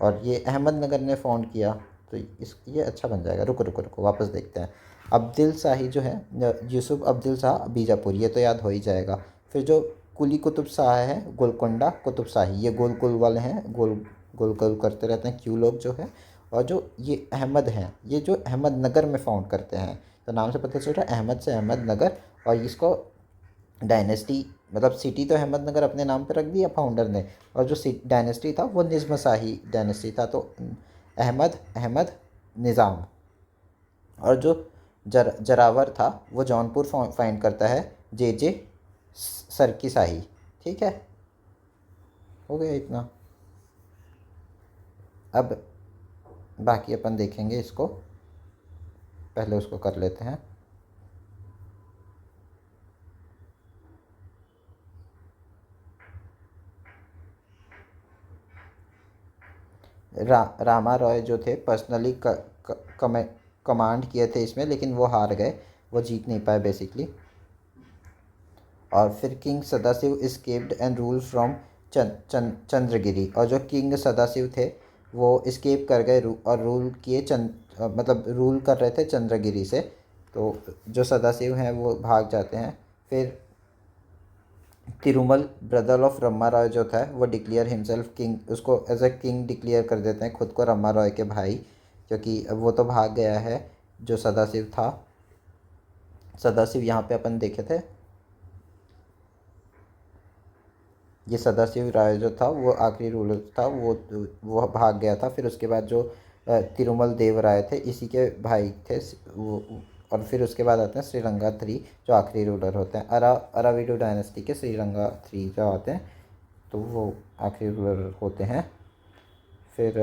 और ये अहमदनगर ने फाउंड किया, तो ये अच्छा बन जाएगा। रुको वापस देखते हैं। अब्दिल शाही जो है, यूसुफ अब्दिल शाह बीजापुर, ये तो याद हो ही जाएगा। फिर जो कुली कुतुब शाह है गोलकोंडा कुतुब शाही, ये गोल वाले हैं, गोल करते रहते हैं क्यों लोग जो है। और जो ये अहमद हैं, ये जो अहमदनगर में फाउंड करते हैं, तो नाम से पता चल रहा है अहमद से अहमदनगर। और इसको डायनेस्टी, मतलब सिटी तो अहमदनगर अपने नाम पे रख दिया फाउंडर ने, और जो डायनेस्टी था वो निज़्म शाही डायनेस्टी था। तो अहमद निज़ाम। और जो जरावर था वो जौनपुर फाइंड करता है, जे सरकी शाही। ठीक है, हो गया इतना। अब बाकी अपन देखेंगे इसको, पहले उसको कर लेते हैं। रामा रॉय जो थे पर्सनली कमांड किए थे इसमें, लेकिन वो हार गए, वो जीत नहीं पाए बेसिकली। और फिर king Sadashiva escaped and rule from Chandragiri. और जो किंग सदाशिव थे वो इस्केप कर गए और रूल किए मतलब रूल कर रहे थे चंद्रगिरी से। तो जो सदाशिव हैं वो भाग जाते हैं। फिर तिरुमल ब्रदर ऑफ रम्मा रॉय जो था वो डिक्लेयर हिमसेल्फ किंग, उसको एज ए किंग डिक्लेयर कर देते हैं खुद को, रम्मा रॉय के भाई, क्योंकि वो तो भाग गया है जो सदाशिव था। सदाशिव यहाँ पे अपन देखे थे, ये सदाशिव राय जो था वो आखिरी रूलर था, वो भाग गया था। फिर उसके बाद जो तिरुमल देव राय थे इसी के भाई थे वो। और फिर उसके बाद आते हैं श्रीरंगा 3 जो आखिरी रूलर होते हैं। अराविडो डायनेस्टी के श्रीरंगा 3 जो आते हैं तो वो आखिरी रूलर होते हैं। फिर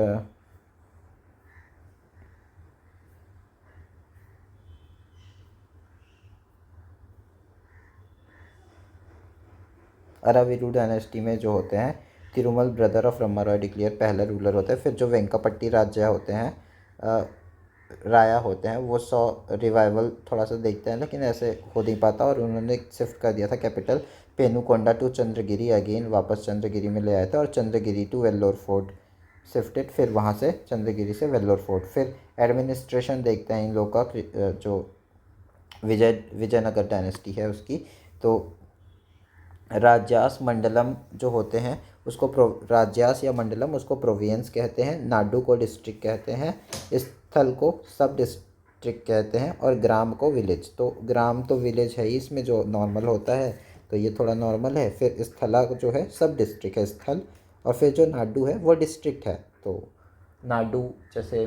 अराविडो डायनेस्टी में जो होते हैं Tirumala brother of Rama Raya declare पहले रूलर होते हैं। फिर जो वेंकपट्टी राज्य होते हैं राया होते हैं, वो 100 रिवाइवल थोड़ा सा देखते हैं लेकिन ऐसे हो नहीं पाता, और उन्होंने शिफ्ट कर दिया था capital Penukonda to Chandragiri, again वापस चंद्रगिरी में ले आए थे। और Chandragiri to Vellore fort shifted, फिर वहाँ से चंद्रगिरी से वेल्लोर फोर्ट। फिर एडमिनिस्ट्रेशन देखते हैं इन लोग का, जो विजयनगर डायनेस्टी है उसकी। तो राज्यास मंडलम जो होते हैं उसको राज्यास या मंडलम उसको प्रोविंस कहते हैं, नाडु को डिस्ट्रिक्ट कहते हैं, स्थल को सब डिस्ट्रिक्ट कहते हैं, और ग्राम को विलेज। तो ग्राम तो विलेज है ही इसमें जो नॉर्मल होता है, तो ये थोड़ा नॉर्मल है। फिर स्थला जो है सब डिस्ट्रिक्ट है स्थल, और फिर जो नाडु है वो डिस्ट्रिक्ट है। तो नाडु जैसे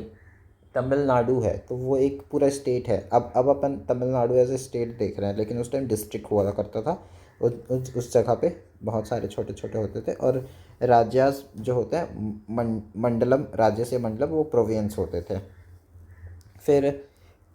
तमिलनाडु है तो वो एक पूरा स्टेट है। अब अपन तमिलनाडु एज ए स्टेट देख रहे हैं, लेकिन उस टाइम डिस्ट्रिक्ट हुआ करता था। उस जगह पे बहुत सारे छोटे छोटे होते थे। और राज्यास जो होते हैं मंडलम, राज्य से मंडलम, वो प्रोविंस होते थे। फिर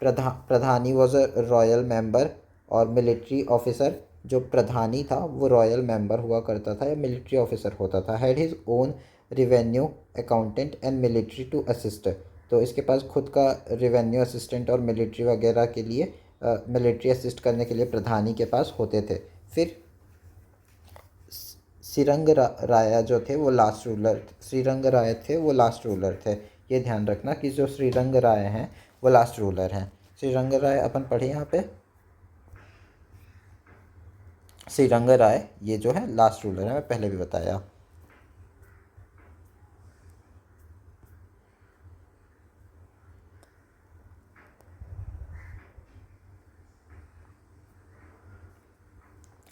प्रधानी वॉज अ रॉयल मेंबर और मिलिट्री ऑफिसर जो प्रधानी था वो रॉयल मेंबर हुआ करता था या मिलिट्री ऑफिसर होता था। Had his own revenue accountant and military to assist. तो इसके पास खुद का रिवेन्यू असिस्टेंट और मिलिट्री वगैरह के लिए मिलिट्री असिस्ट करने के लिए प्रधानी के पास होते थे। फिर राया जो थे वो लास्ट रूलर, श्रीरंग राय थे वो लास्ट रूलर थे। ये ध्यान रखना कि जो श्रीरंग राय हैं वो लास्ट रूलर हैं। श्रीरंग राय अपन पढ़े यहाँ पे, श्रीरंग राय ये जो है लास्ट रूलर है, मैं पहले भी बताया।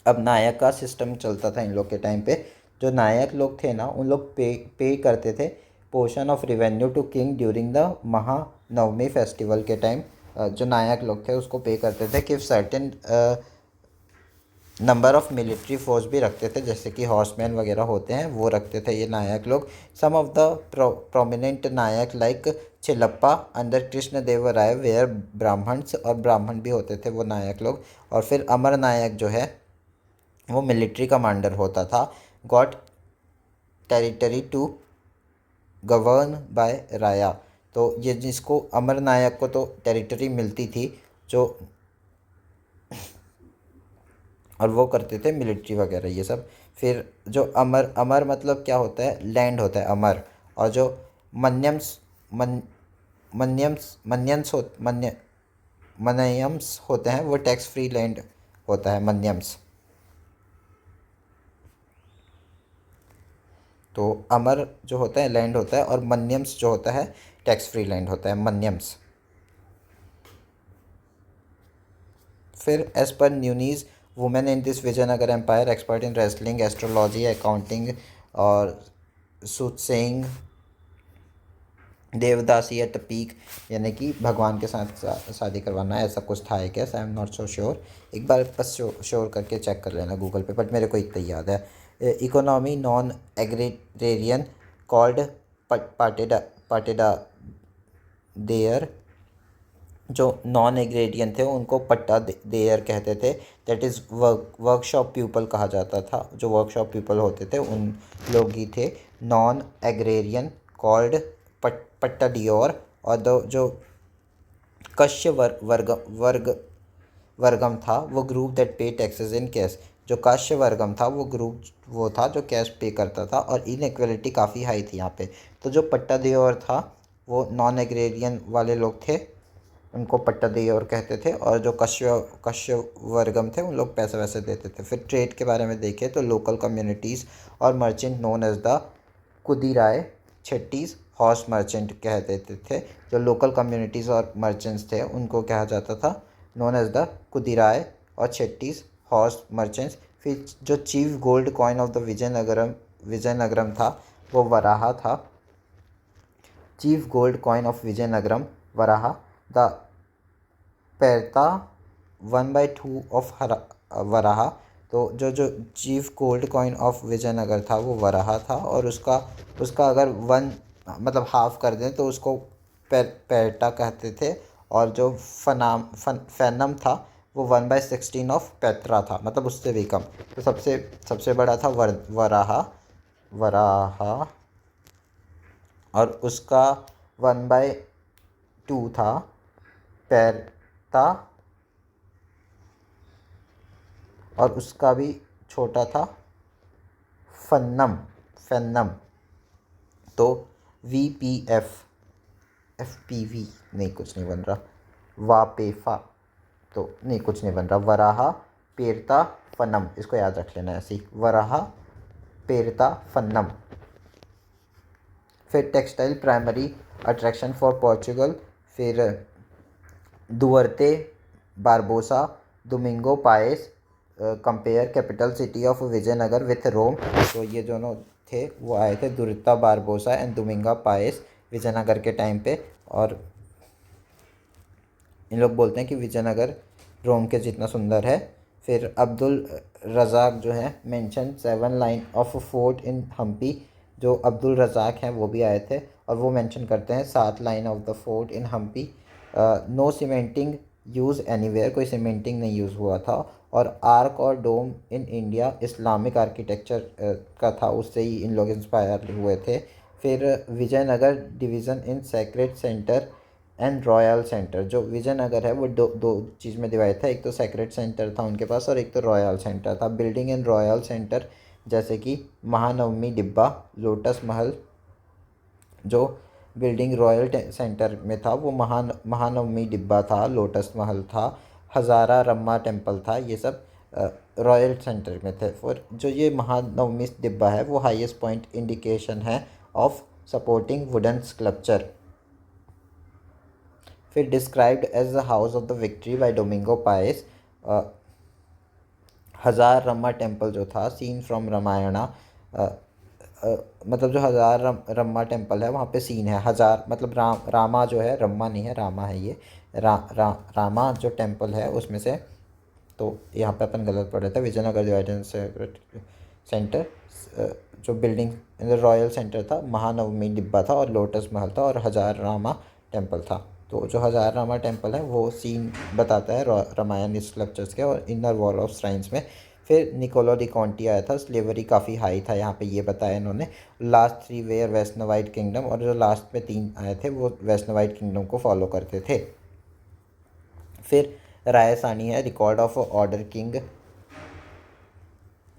अब नायक का सिस्टम चलता था इन लोग के टाइम पे। जो नायक लोग थे ना उन लोग पे करते थे portion of revenue to king during the Mahanavami festival के टाइम। जो नायक लोग थे उसको पे करते थे कि certain number of military force भी रखते थे, जैसे कि हॉर्समैन वगैरह होते हैं वो रखते थे ये नायक लोग। Some of the prominent Nayaka like Chelappa under Krishnadeva Raya were Brahmans, और ब्राह्मण भी होते थे वो नायक लोग। और फिर अमर नायक जो है वो मिलिट्री कमांडर होता था। Got territory to govern by Raya. तो ये जिसको अमर नायक को तो टेरिटरी मिलती थी जो, और वो करते थे मिलिट्री वगैरह ये सब। फिर जो अमर, अमर मतलब क्या होता है, लैंड होता है अमर। और जो मन्यम्स मन मन्यम्स मन्यंस हो मन्य मनयम्स होते हैं वो टैक्स फ्री लैंड होता है मन्यम्स। तो अमर जो होता है लैंड होता है और मन्यम्स जो होता है टैक्स फ्री लैंड होता है, मन्यम्स। फिर एज पर Nuniz women in this Vijayanagara empire expert in wrestling, astrology, accounting और soothsaying, devadasi at the peak, यानी कि भगवान के साथ शादी करवाना, ऐसा कुछ था I guess, I am not so sure. एक बार बस श्योर करके चेक कर लेना गूगल पे, बट मेरे को इतना ही याद है। Economy non agrarian called Pattada Pattada there. जो नॉन एग्रेडियन थे उनको पट्टा देयर कहते थे। दैट इज़ वर्कशॉप पीपल कहा जाता था। जो वर्कशॉप पीपल होते थे उन लोग ही थे नॉन एग्रेरियन कॉल्ड पट्टा डियोर। और जो कश्य वर्गम था वो ग्रुप दैट पे टैक्सेस इन कैश। जो काश्य वर्गम था वो ग्रुप वो था जो कैश पे करता था, और इनइक्वलिटी काफ़ी हाई थी यहाँ पे। तो जो पट्टा देयोर था वो नॉन एग्रेरियन वाले लोग थे, उनको पट्टा देयोर कहते थे। और जो कश्य वर्गम थे उन लोग पैसे वैसे देते थे। फिर ट्रेड के बारे में देखें तो लोकल कम्युनिटीज़ और merchant known as the Kudirai Chettis horse merchant कह देते थे। जो लोकल कम्युनिटीज़ और मर्चेंट्स थे उनको कहा जाता था नोन एज द कुदिराय और छेट्टीज़ हॉर्स मर्चेंट्स। फिर जो chief gold coin of the Vijayanagaram था वो वराहा था। Chief gold coin of Vijayanagaram Varaha. The Perta 1/2 of Varaha. तो जो chief gold coin of Vijayanagara था वो वराहा था, और उसका अगर वन मतलब हाफ कर दें तो उसको पैरटा कहते थे। और जो फैनम था वो 1/16 ऑफ पैत्रा था, मतलब उससे भी कम। तो सबसे बड़ा था वराहा वराहा, और उसका 1/2 था पैरता, और उसका भी छोटा था फन्नम। तो FPV नहीं, कुछ नहीं बन रहा। वापेफा तो नहीं, कुछ नहीं बन रहा। वराहा पेरता फन्नम, इसको याद रख लेना ऐसे ही, वराहा पेरता फन्नम। फिर textile primary attraction for Portugal. फिर Duarte Barbosa Domingo Paes compare capital city of Vijayanagara with Rome. तो ये दोनों थे वो आए थे, Duarte Barbosa and Domingo Paes, Vijayanagara के टाइम पे। और इन लोग बोलते हैं कि विजयनगर रोम के जितना सुंदर है। फिर अब्दुल रज़ाक जो है mention 7 line of fort in Hampi. जो अब्दुल रज़ाक हैं वो भी आए थे और वो मेंशन करते हैं 7 line of the fort in Hampi. No cementing use anywhere, कोई सीमेंटिंग नहीं यूज़ हुआ था। और आर्क और dome in India Islamic architecture का था, उससे ही इन लोग इंस्पायर हुए थे। फिर Vijayanagara division in sacred centre and royal centre, जो विजयनगर है वो दो दो चीज़ में डिवाइड था, एक तो सेक्रेट सेंटर था उनके पास और एक तो रॉयल सेंटर था। बिल्डिंग इन रॉयल सेंटर जैसे कि महानवमी डिब्बा, लोटस महल, जो बिल्डिंग रॉयल सेंटर में था वो महानवमी डिब्बा था, लोटस महल था, हज़ारा रम्मा टेम्पल था, ये सब रॉयल सेंटर में थे। और जो ये महानवमी डिब्बा है वो हाईएस्ट पॉइंट इंडिकेशन है ऑफ सपोर्टिंग वुडन स्कल्पचर। फिर described as the house of the victory by Domingo Paes, Hazara Rama temple जो था सीन फ्रॉम रामायणा, मतलब जो हज़ार रम्मा टेम्पल है वहाँ पे सीन है हज़ार, मतलब रामा जो है, रम्मा नहीं है, रामा है ये, रामा जो टेम्पल है उसमें से। तो यहाँ पे अपन गलत पढ़ रहे थे, विजयनगर डिवाइडेड सेंटर, जो building in the royal centre था, महानवमी डिब्बा था और लोटस महल था और हज़ार रामा टेम्पल था। तो जो हज़ार रामा टेम्पल है वो सीन बताता है रामायण स्कल्पचर्स के और इनर वॉल ऑफ श्राइन्स में। फिर निकोलो डी कॉन्टी आया था, स्लेवरी काफ़ी हाई था यहाँ पे, ये बताया इन्होंने। लास्ट 3 वेयर वैष्णवाइट किंगडम, और जो लास्ट में 3 आए थे वो वैष्णवाइट किंगडम को फॉलो करते थे। फिर रायसानी है, रिकॉर्ड ऑफ ऑर्डर किंग।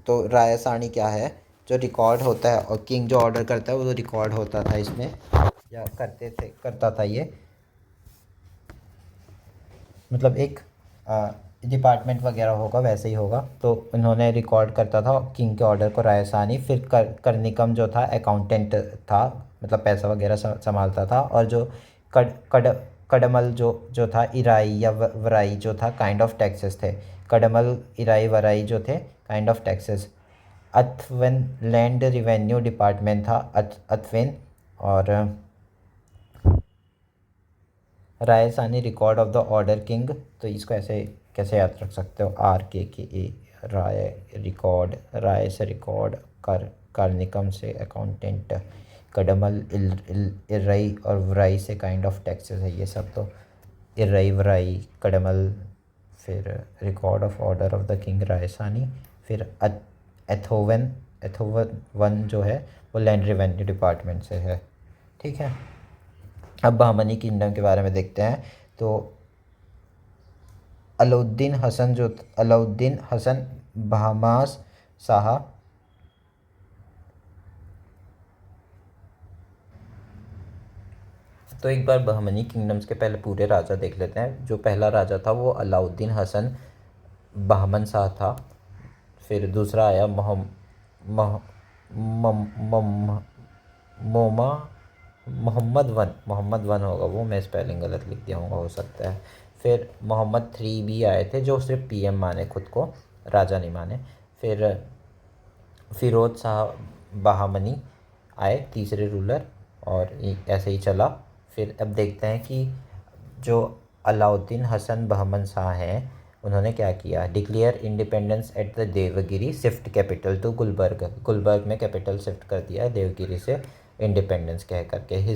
तो रायसानी क्या है, जो रिकॉर्ड होता है और किंग जो ऑर्डर करता है वो तो रिकॉर्ड होता था इसमें, या करता था ये, मतलब एक डिपार्टमेंट वगैरह होगा वैसे ही होगा। तो इन्होंने रिकॉर्ड करता था किंग के ऑर्डर को रायसानी। फिर कर्निकम जो था अकाउंटेंट था, मतलब पैसा वगैरह संभालता था। और जो कड कड कड़मल जो था इराई या वराई जो था, काइंड ऑफ टैक्सेस थे। कड़मल, इराई, वराई जो थे kind of taxes. Athavane land revenue department था, अथवन। और Rayasam record of the order king, तो इसको ऐसे कैसे याद रख सकते हो, RKKA, राय रिकॉर्ड, राय से रिकॉर्ड, कार्निकम से अकाउंटेंट, कड़मल, इर्रई और वराई से काइंड ऑफ टैक्सेस है ये सब। तो इर्रई, वराई, कड़मल, फिर record of order of the king Rayasam. फिर एथोवन, एथोवन जो है वो लैंड रेवेन्यू डिपार्टमेंट से है। ठीक है, अब बहमनी किंगडम के बारे में देखते हैं। तो अलाउद्दीन हसन बहमास शाह, तो एक बार बहमनी किंगडम्स के पहले पूरे राजा देख लेते हैं। जो पहला राजा था वो अलाउद्दीन हसन बहमन शाह था। फिर दूसरा आया मोहम्मद वन होगा वो, मैं स्पेलिंग गलत लिख दिया होगा, हो सकता है। फिर मोहम्मद 3 भी आए थे जो सिर्फ PM माने खुद को, राजा नहीं माने। फिर फिरोज शाह बहामनी आए तीसरे रूलर, और ऐसे ही चला। फिर अब देखते हैं कि जो अलाउद्दीन हसन बहमन शाह हैं उन्होंने क्या किया। Declare independence at the Devagiri, shift capital to Gulbarga में कैपिटल शिफ्ट कर दिया है देवगिरी से, इंडिपेंडेंस कह करके।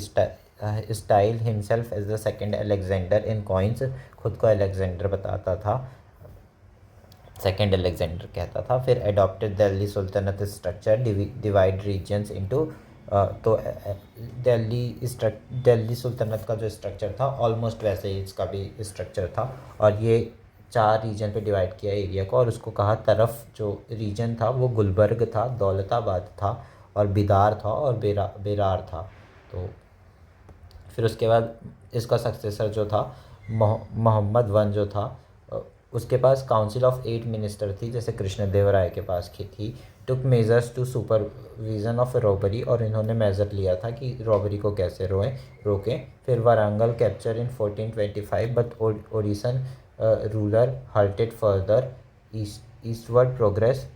Style himself as the second Alexander in coins, खुद को अलेक्जेंडर बताता था, सेकेंड अलेक्जेंडर कहता था। फिर adopted Delhi सुल्तनत structure, divide regions into, तो दिल्ली सुल्तनत का जो स्ट्रक्चर था ऑलमोस्ट वैसे ही इसका भी स्ट्रक्चर था। और ये 4 रीजन पे डिवाइड किया एरिया को, और उसको कहा तरफ जो रीजन था वो गुलबर्ग था, दौलताबाद था, और बिदार था, और बेरार था। तो फिर उसके बाद इसका सक्सेसर जो था मोहम्मद वन जो था, उसके पास काउंसिल ऑफ 8 मिनिस्टर थी जैसे कृष्णदेवराय के पास की थी। Took measures to supervision of robbery, और इन्होंने मेजर लिया था कि रॉबरी को कैसे रोकें। फिर Warangal capture in 1425, but Odishan ruler halted further eastward progress,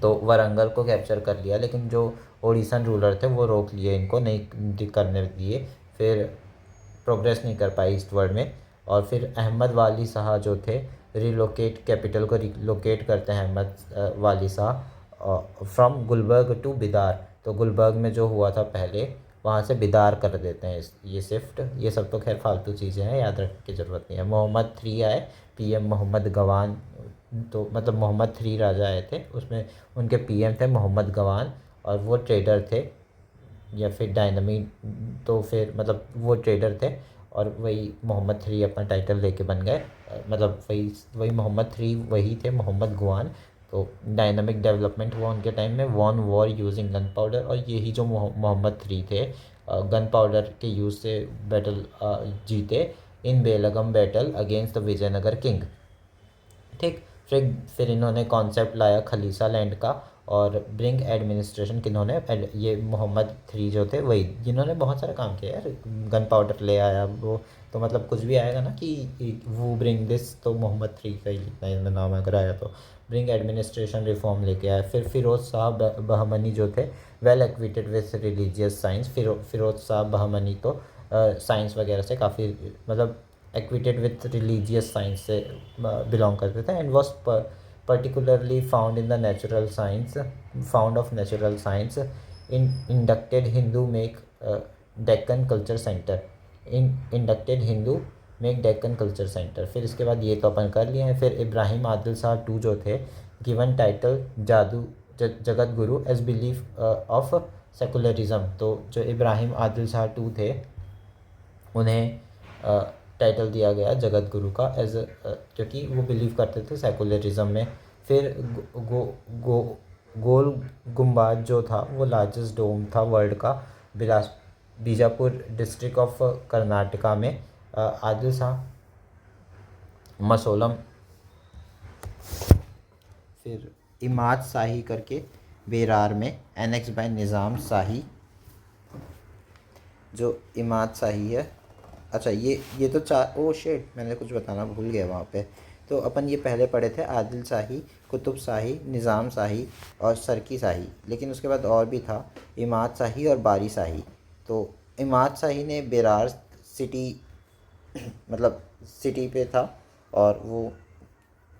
तो वारंगल को कैप्चर कर लिया लेकिन जो ओडिसन रूलर थे वो रोक लिए, इनको नहीं करने दिए, फिर प्रोग्रेस नहीं कर पाई ईस्टवर्ड में। और फिर अहमद वाली शाह जो थे, रिलोकेट, कैपिटल को रिलोकेट करते हैं अहमद वाली शाह फ्रॉम गुलबर्ग टू बिदार, तो गुलबर्ग में जो हुआ था पहले वहाँ से बिदार कर देते हैं ये शिफ्ट। ये सब तो खैर फालतू चीज़ें हैं, याद रखने की ज़रूरत नहीं है। मोहम्मद 3 आए, PM मोहम्मद गवान तो मतलब मोहम्मद III राजा आए थे, उसमें उनके पीएम थे मोहम्मद गवान, और वो ट्रेडर थे या फिर डायनमी, तो फिर मतलब वो ट्रेडर थे, और वही मोहम्मद III अपना टाइटल लेके बन गए। मतलब वही वही मोहम्मद III वही थे मोहम्मद गवान। तो डायनामिक डेवलपमेंट हुआ उनके टाइम में, won war using gun powder, और यही जो मोहम्मद III थे गन पाउडर के यूज़ से बैटल जीते in Belgaum battle against the Vijayanagara king. ठीक। फिर इन्होंने कॉन्सेप्ट लाया खलीसा लैंड का, और ब्रिंग एडमिनिस्ट्रेशन किन्होंने, ये मोहम्मद III जो थे वही जिन्होंने बहुत सारा काम किया यार, गन पाउडर ले आया वो, तो मतलब कुछ भी आएगा ना कि वो ब्रिंग दिस, तो मोहम्मद III का ही लिखना है इनमें नाम अगर आया तो। ब्रिंग एडमिनिस्ट्रेशन रिफॉर्म लेके आया। फिर फिरोज शाह बहमनी जो थे well acquainted with religious science. Firoz Shah Bahmani तो साइंस वगैरह से काफ़ी मतलब एक्विटेड विथ रिलीजियस साइंस से बिलोंग करते थे, and was particularly found in the natural science, found of natural science, in inducted Hindu make Deccan culture center, in inducted Hindu make Deccan culture center। फिर इसके बाद ये तो अपन कर लिए हैं। फिर इब्राहिम आदिल शाह II जो थे गिवन टाइटल जादू Jagat Guru as belief of secularism. तो जो इब्राहिम आदिल शाह II थे उन्हें टाइटल दिया गया जगत गुरु का एज क्योंकि वो बिलीव करते थे सेकुलरिज्म में। फिर गोल गुम्बाद जो था वो लार्जेस्ट डोम था वर्ल्ड का, बीजापुर डिस्ट्रिक्ट ऑफ कर्नाटका में। आदिल शाह मसोलम। फिर इमाद शाही करके बेरार में एनेक्स बाय निज़ाम शाही। जो इमाद शाही है, अच्छा ये तो ओ शेट, मैंने कुछ बताना भूल गया वहाँ पे। तो अपन ये पहले पढ़े थे आदिल शाही, कुतुब शाही, निज़ाम शाही और सरकी शाही, लेकिन उसके बाद और भी था इमाद शाही और बारी शाही। तो इमाद शाही ने बेरार सिटी मतलब सिटी पे था, और वो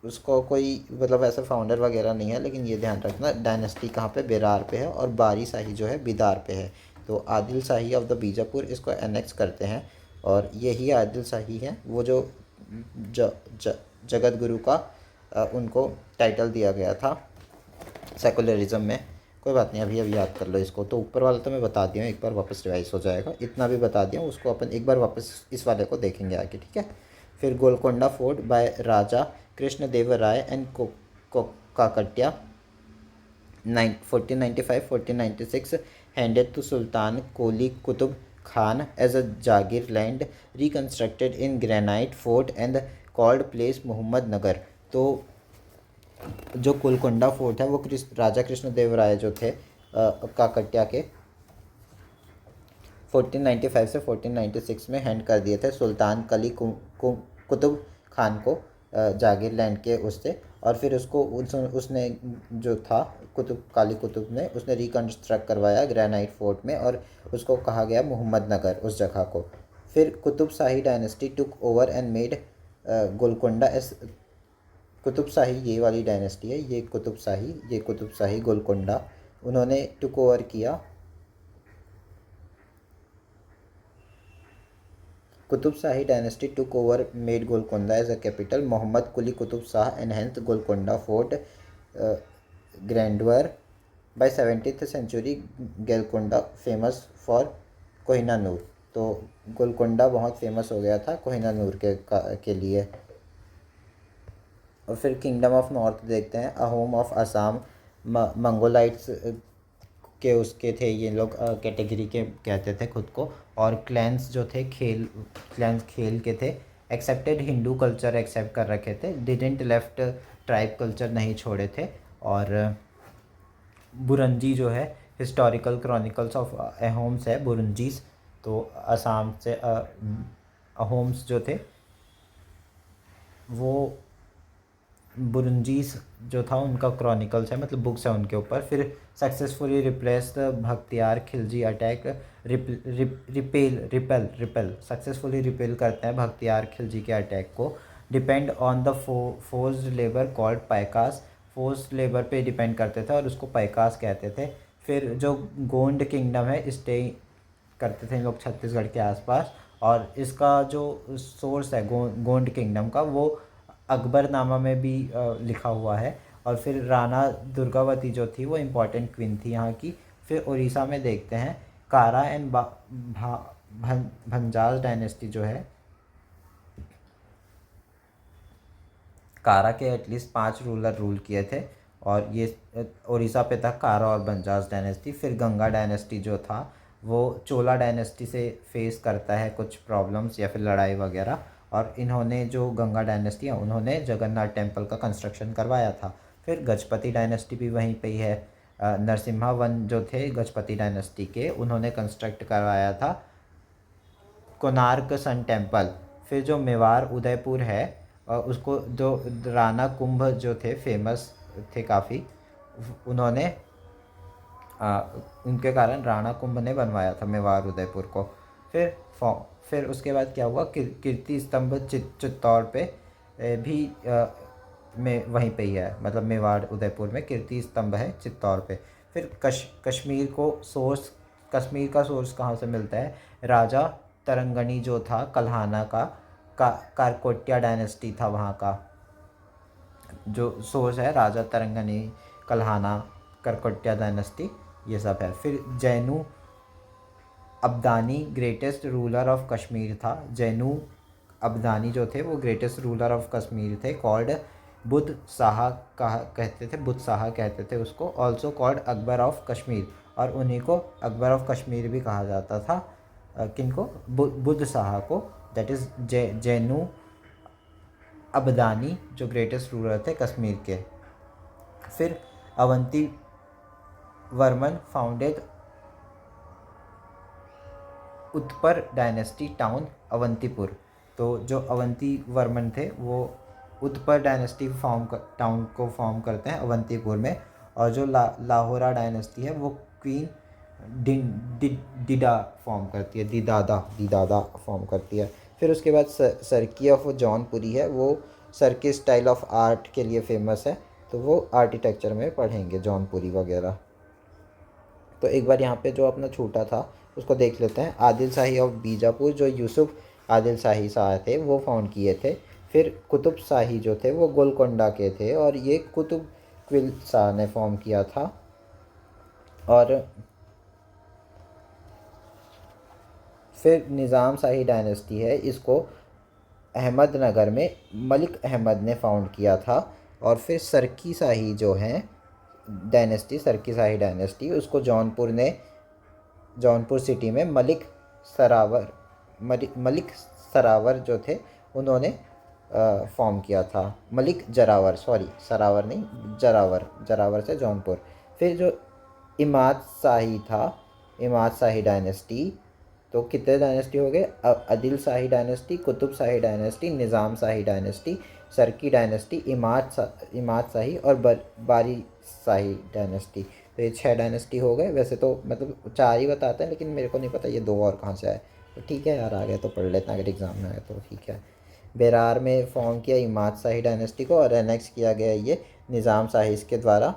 उसको कोई मतलब ऐसा फाउंडर वगैरह नहीं है, लेकिन ये ध्यान रखना डायनेस्टी कहाँ पे, बेरार पे है, और बारी शाही जो है बिदार पे है। तो आदिल शाही ऑफ द बीजापुर इसको एनेक्स करते हैं, और यही आदिल शाही हैं वो जो जगत गुरु का उनको टाइटल दिया गया था सेकुलरिज्म में। कोई बात नहीं, अभी याद कर लो इसको। तो ऊपर वाला तो मैं बता दिया हूँ, एक बार वापस रिवाइज हो जाएगा, इतना भी बता दिया हूँ, उसको अपन एक बार वापस इस वाले को देखेंगे आगे, ठीक है। फिर Golconda fort by Raja Krishna Deva Raya and Kakatiya 1495-1496 handed to Sultan Quli Qutub Khan as a Jagir land reconstructed in granite fort and called place Muhammad Nagar। तो जो गोलकोंडा फोर्ट है वो राजा कृष्ण देव राय जो थे काकटिया के 1495 से 1496 में हैंड कर दिए थे सुल्तान कली कुतुब खान को जागीर लैंड के उससे। और फिर उसको उसने जो था काली कुतुब ने उसने रिकन्स्ट्रक्ट करवाया ग्रेनाइट फोर्ट में, और उसको कहा गया मोहम्मद नगर उस जगह को। फिर Qutub Shahi dynasty took over and made Golconda as Qutub Shahi ये वाली डायनेस्टी है, ये कुतुब शाही गोलकोंडा उन्होंने टुक ओवर किया। Qutub Shahi dynasty took over made Golconda as a capital. Mohammad Quli Qutub Shah enhanced Golconda fort grandeur by 17th century। Golconda famous for Kohinoor. तो गोलकोंडा बहुत फेमस हो गया था कोहिनूर के लिए। और फिर किंगडम ऑफ नॉर्थ देखते हैं, अ होम ऑफ असम। मंगोलाइट्स के उसके थे ये लोग, कैटेगरी के कहते थे खुद को, और क्लैंस जो थे क्लैंस खेल के थे। एक्सेप्टेड हिंदू कल्चर एक्सेप्ट कर रखे थे, डिडेंट लेफ्ट ट्राइब कल्चर नहीं छोड़े थे। और बुरंजी जो है हिस्टोरिकल क्रॉनिकल्स ऑफ अहोम्स है बुरंजीज। तो असम से अहोम्स जो थे वो बुरंजीज जो था उनका क्रॉनिकल्स है, मतलब बुक्स है उनके ऊपर। फिर successfully replace the Bakhtiyar Khilji attack. Repel successfully repel करते हैं भख्तियार खिलजी के अटैक को। Depend on the forced labour called Paikas. Forced labour पे डिपेंड करते थे और उसको पैकास कहते थे। फिर जो गोंड किंगडम है स्टे करते थे लोग छत्तीसगढ़ के आसपास, और इसका जो सोर्स है गोंड किंगडम का वो अकबरनामा में भी लिखा हुआ है। और फिर राणा दुर्गावती जो थी वो इम्पोर्टेंट क्वीन थी यहाँ की। फिर उड़ीसा में देखते हैं कारा एंड भंजाल डायनेस्टी जो है, कारा के एटलीस्ट 5 रूलर रूल किए थे, और ये उड़ीसा पे था कारा और बंजाज डायनेस्टी। फिर गंगा डायनेस्टी जो था वो चोला डायनेस्टी से फेस करता है कुछ प्रॉब्लम्स या फिर लड़ाई वगैरह, और इन्होंने जो गंगा डायनेस्टी है उन्होंने जगन्नाथ टेम्पल का कंस्ट्रक्शन करवाया था। फिर गजपति डायनेस्टी भी वहीं पे ही है। नरसिम्हा वन जो थे गजपति डायनेस्टी के, उन्होंने कंस्ट्रक्ट करवाया था कोणार्क सन टेम्पल। फिर जो मेवाड़ उदयपुर है उसको जो राणा कुंभ जो थे फेमस थे काफ़ी, उन्होंने उनके कारण राणा कुंभ ने बनवाया था मेवाड़ उदयपुर को। फिर फिर उसके बाद क्या हुआ, कीर्ति स्तंभ चित्तौड़ पे भी में वहीं पे ही है, मतलब मेवाड़ उदयपुर में कीर्ति स्तंभ है चित्तौड़ पे। फिर कश्मीर का सोर्स कहाँ से मिलता है, राजा तरंगणी जो था कल्हाना का कारकोटिया डायनेस्टी था वहाँ का जो सोर्स है, राजा तरंगनी, कल्हाना, करकोटिया डायनेस्टी, ये सब है। फिर जैनू अब्दानी ग्रेटेस्ट रूलर ऑफ कश्मीर था। जैनू अब्दानी जो थे वो ग्रेटेस्ट रूलर ऑफ कश्मीर थे, कॉल्ड बुद्ध शाह कहते थे, बुद्ध शाह कहते थे उसको, also called Akbar of Kashmir, और उन्हीं को अकबर ऑफ कश्मीर भी कहा जाता था। किनको, बुद्ध शाह को, दैट इज़ जैनू अब्दानी जो ग्रेटेस्ट रूलर थे कश्मीर के। फिर Avanti Varman founded Utpal dynasty town Avantipur. तो जो अवंती वर्मन थे वो उत्पर डायनेस्टी टाउन को फॉर्म करते हैं अवंतीपुर में, और जो लाहौरा डायनेस्टी है वो क्वीन दिदा फॉर्म करती है, दिदादा फॉर्म करती है। फिर उसके बाद सर्की ऑफ जौनपुरी है, वो सर्की स्टाइल ऑफ आर्ट के लिए फेमस है, तो वो आर्किटेक्चर में पढ़ेंगे जौनपुरी वगैरह। तो एक बार यहाँ पे जो अपना छूटा था उसको देख लेते हैं। आदिल शाही ऑफ बीजापुर, जो यूसुफ आदिल शाही शाह थे वो फाउंड किए थे। फिर कुतुब शाही जो थे वो गोलकोंडा के थे, और ये कुतुब क्विल शाह ने फॉर्म किया था। और फिर निज़ाम शाही डायनेस्टी है, इसको अहमदनगर में मलिक अहमद ने फाउंड किया था। और फिर सरकी शाही जो हैं डायनेस्टी, सरकी शाही डायनेस्टी, उसको जौनपुर सिटी में मलिक सरावर जो थे उन्होंने फॉर्म किया था। मलिक जरावर, सॉरी सरावर नहीं, जरावर से जौनपुर। फिर जो इमाद शाही था, इमाद शाही डायनेस्टी, तो कितने डायनेस्टी हो गए, आदिल शाही डायनेस्टी, कुतुब शाही डायनेस्टी, निज़ाम शाही डायनेस्टी, सरकी डायनेस्टी, इमाद शाही और बारी शाही डायनेस्टी। तो ये 6 डायनेस्टी हो गए। वैसे तो मतलब 4 ही बताते हैं, लेकिन मेरे को नहीं पता ये 2 और कहाँ से आए। तो ठीक है यार, आ गया तो पढ़ लेते हैं, अगर एग्ज़ाम में आए तो ठीक है। बेरार में फॉर्म किया इमाद शाही डायनेस्टी को, और एनेक्स किया गया ये निज़ाम शाही के द्वारा।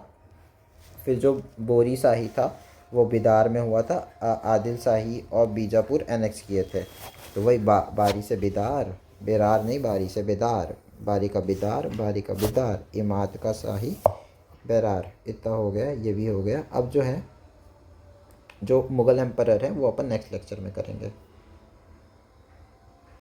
फिर जो बोरी शाही था वो बिदार में हुआ था, आदिल शाही और बीजापुर एनेक्स किए थे। तो वही बारी से बिदार, बेरार नहीं, बारी से बिदार, बारी का बिदार, इमाद का शाही, बेरार, इतना हो गया, ये भी हो गया। अब जो है जो मुग़ल एम्परर है वो अपन नेक्स्ट लेक्चर में करेंगे।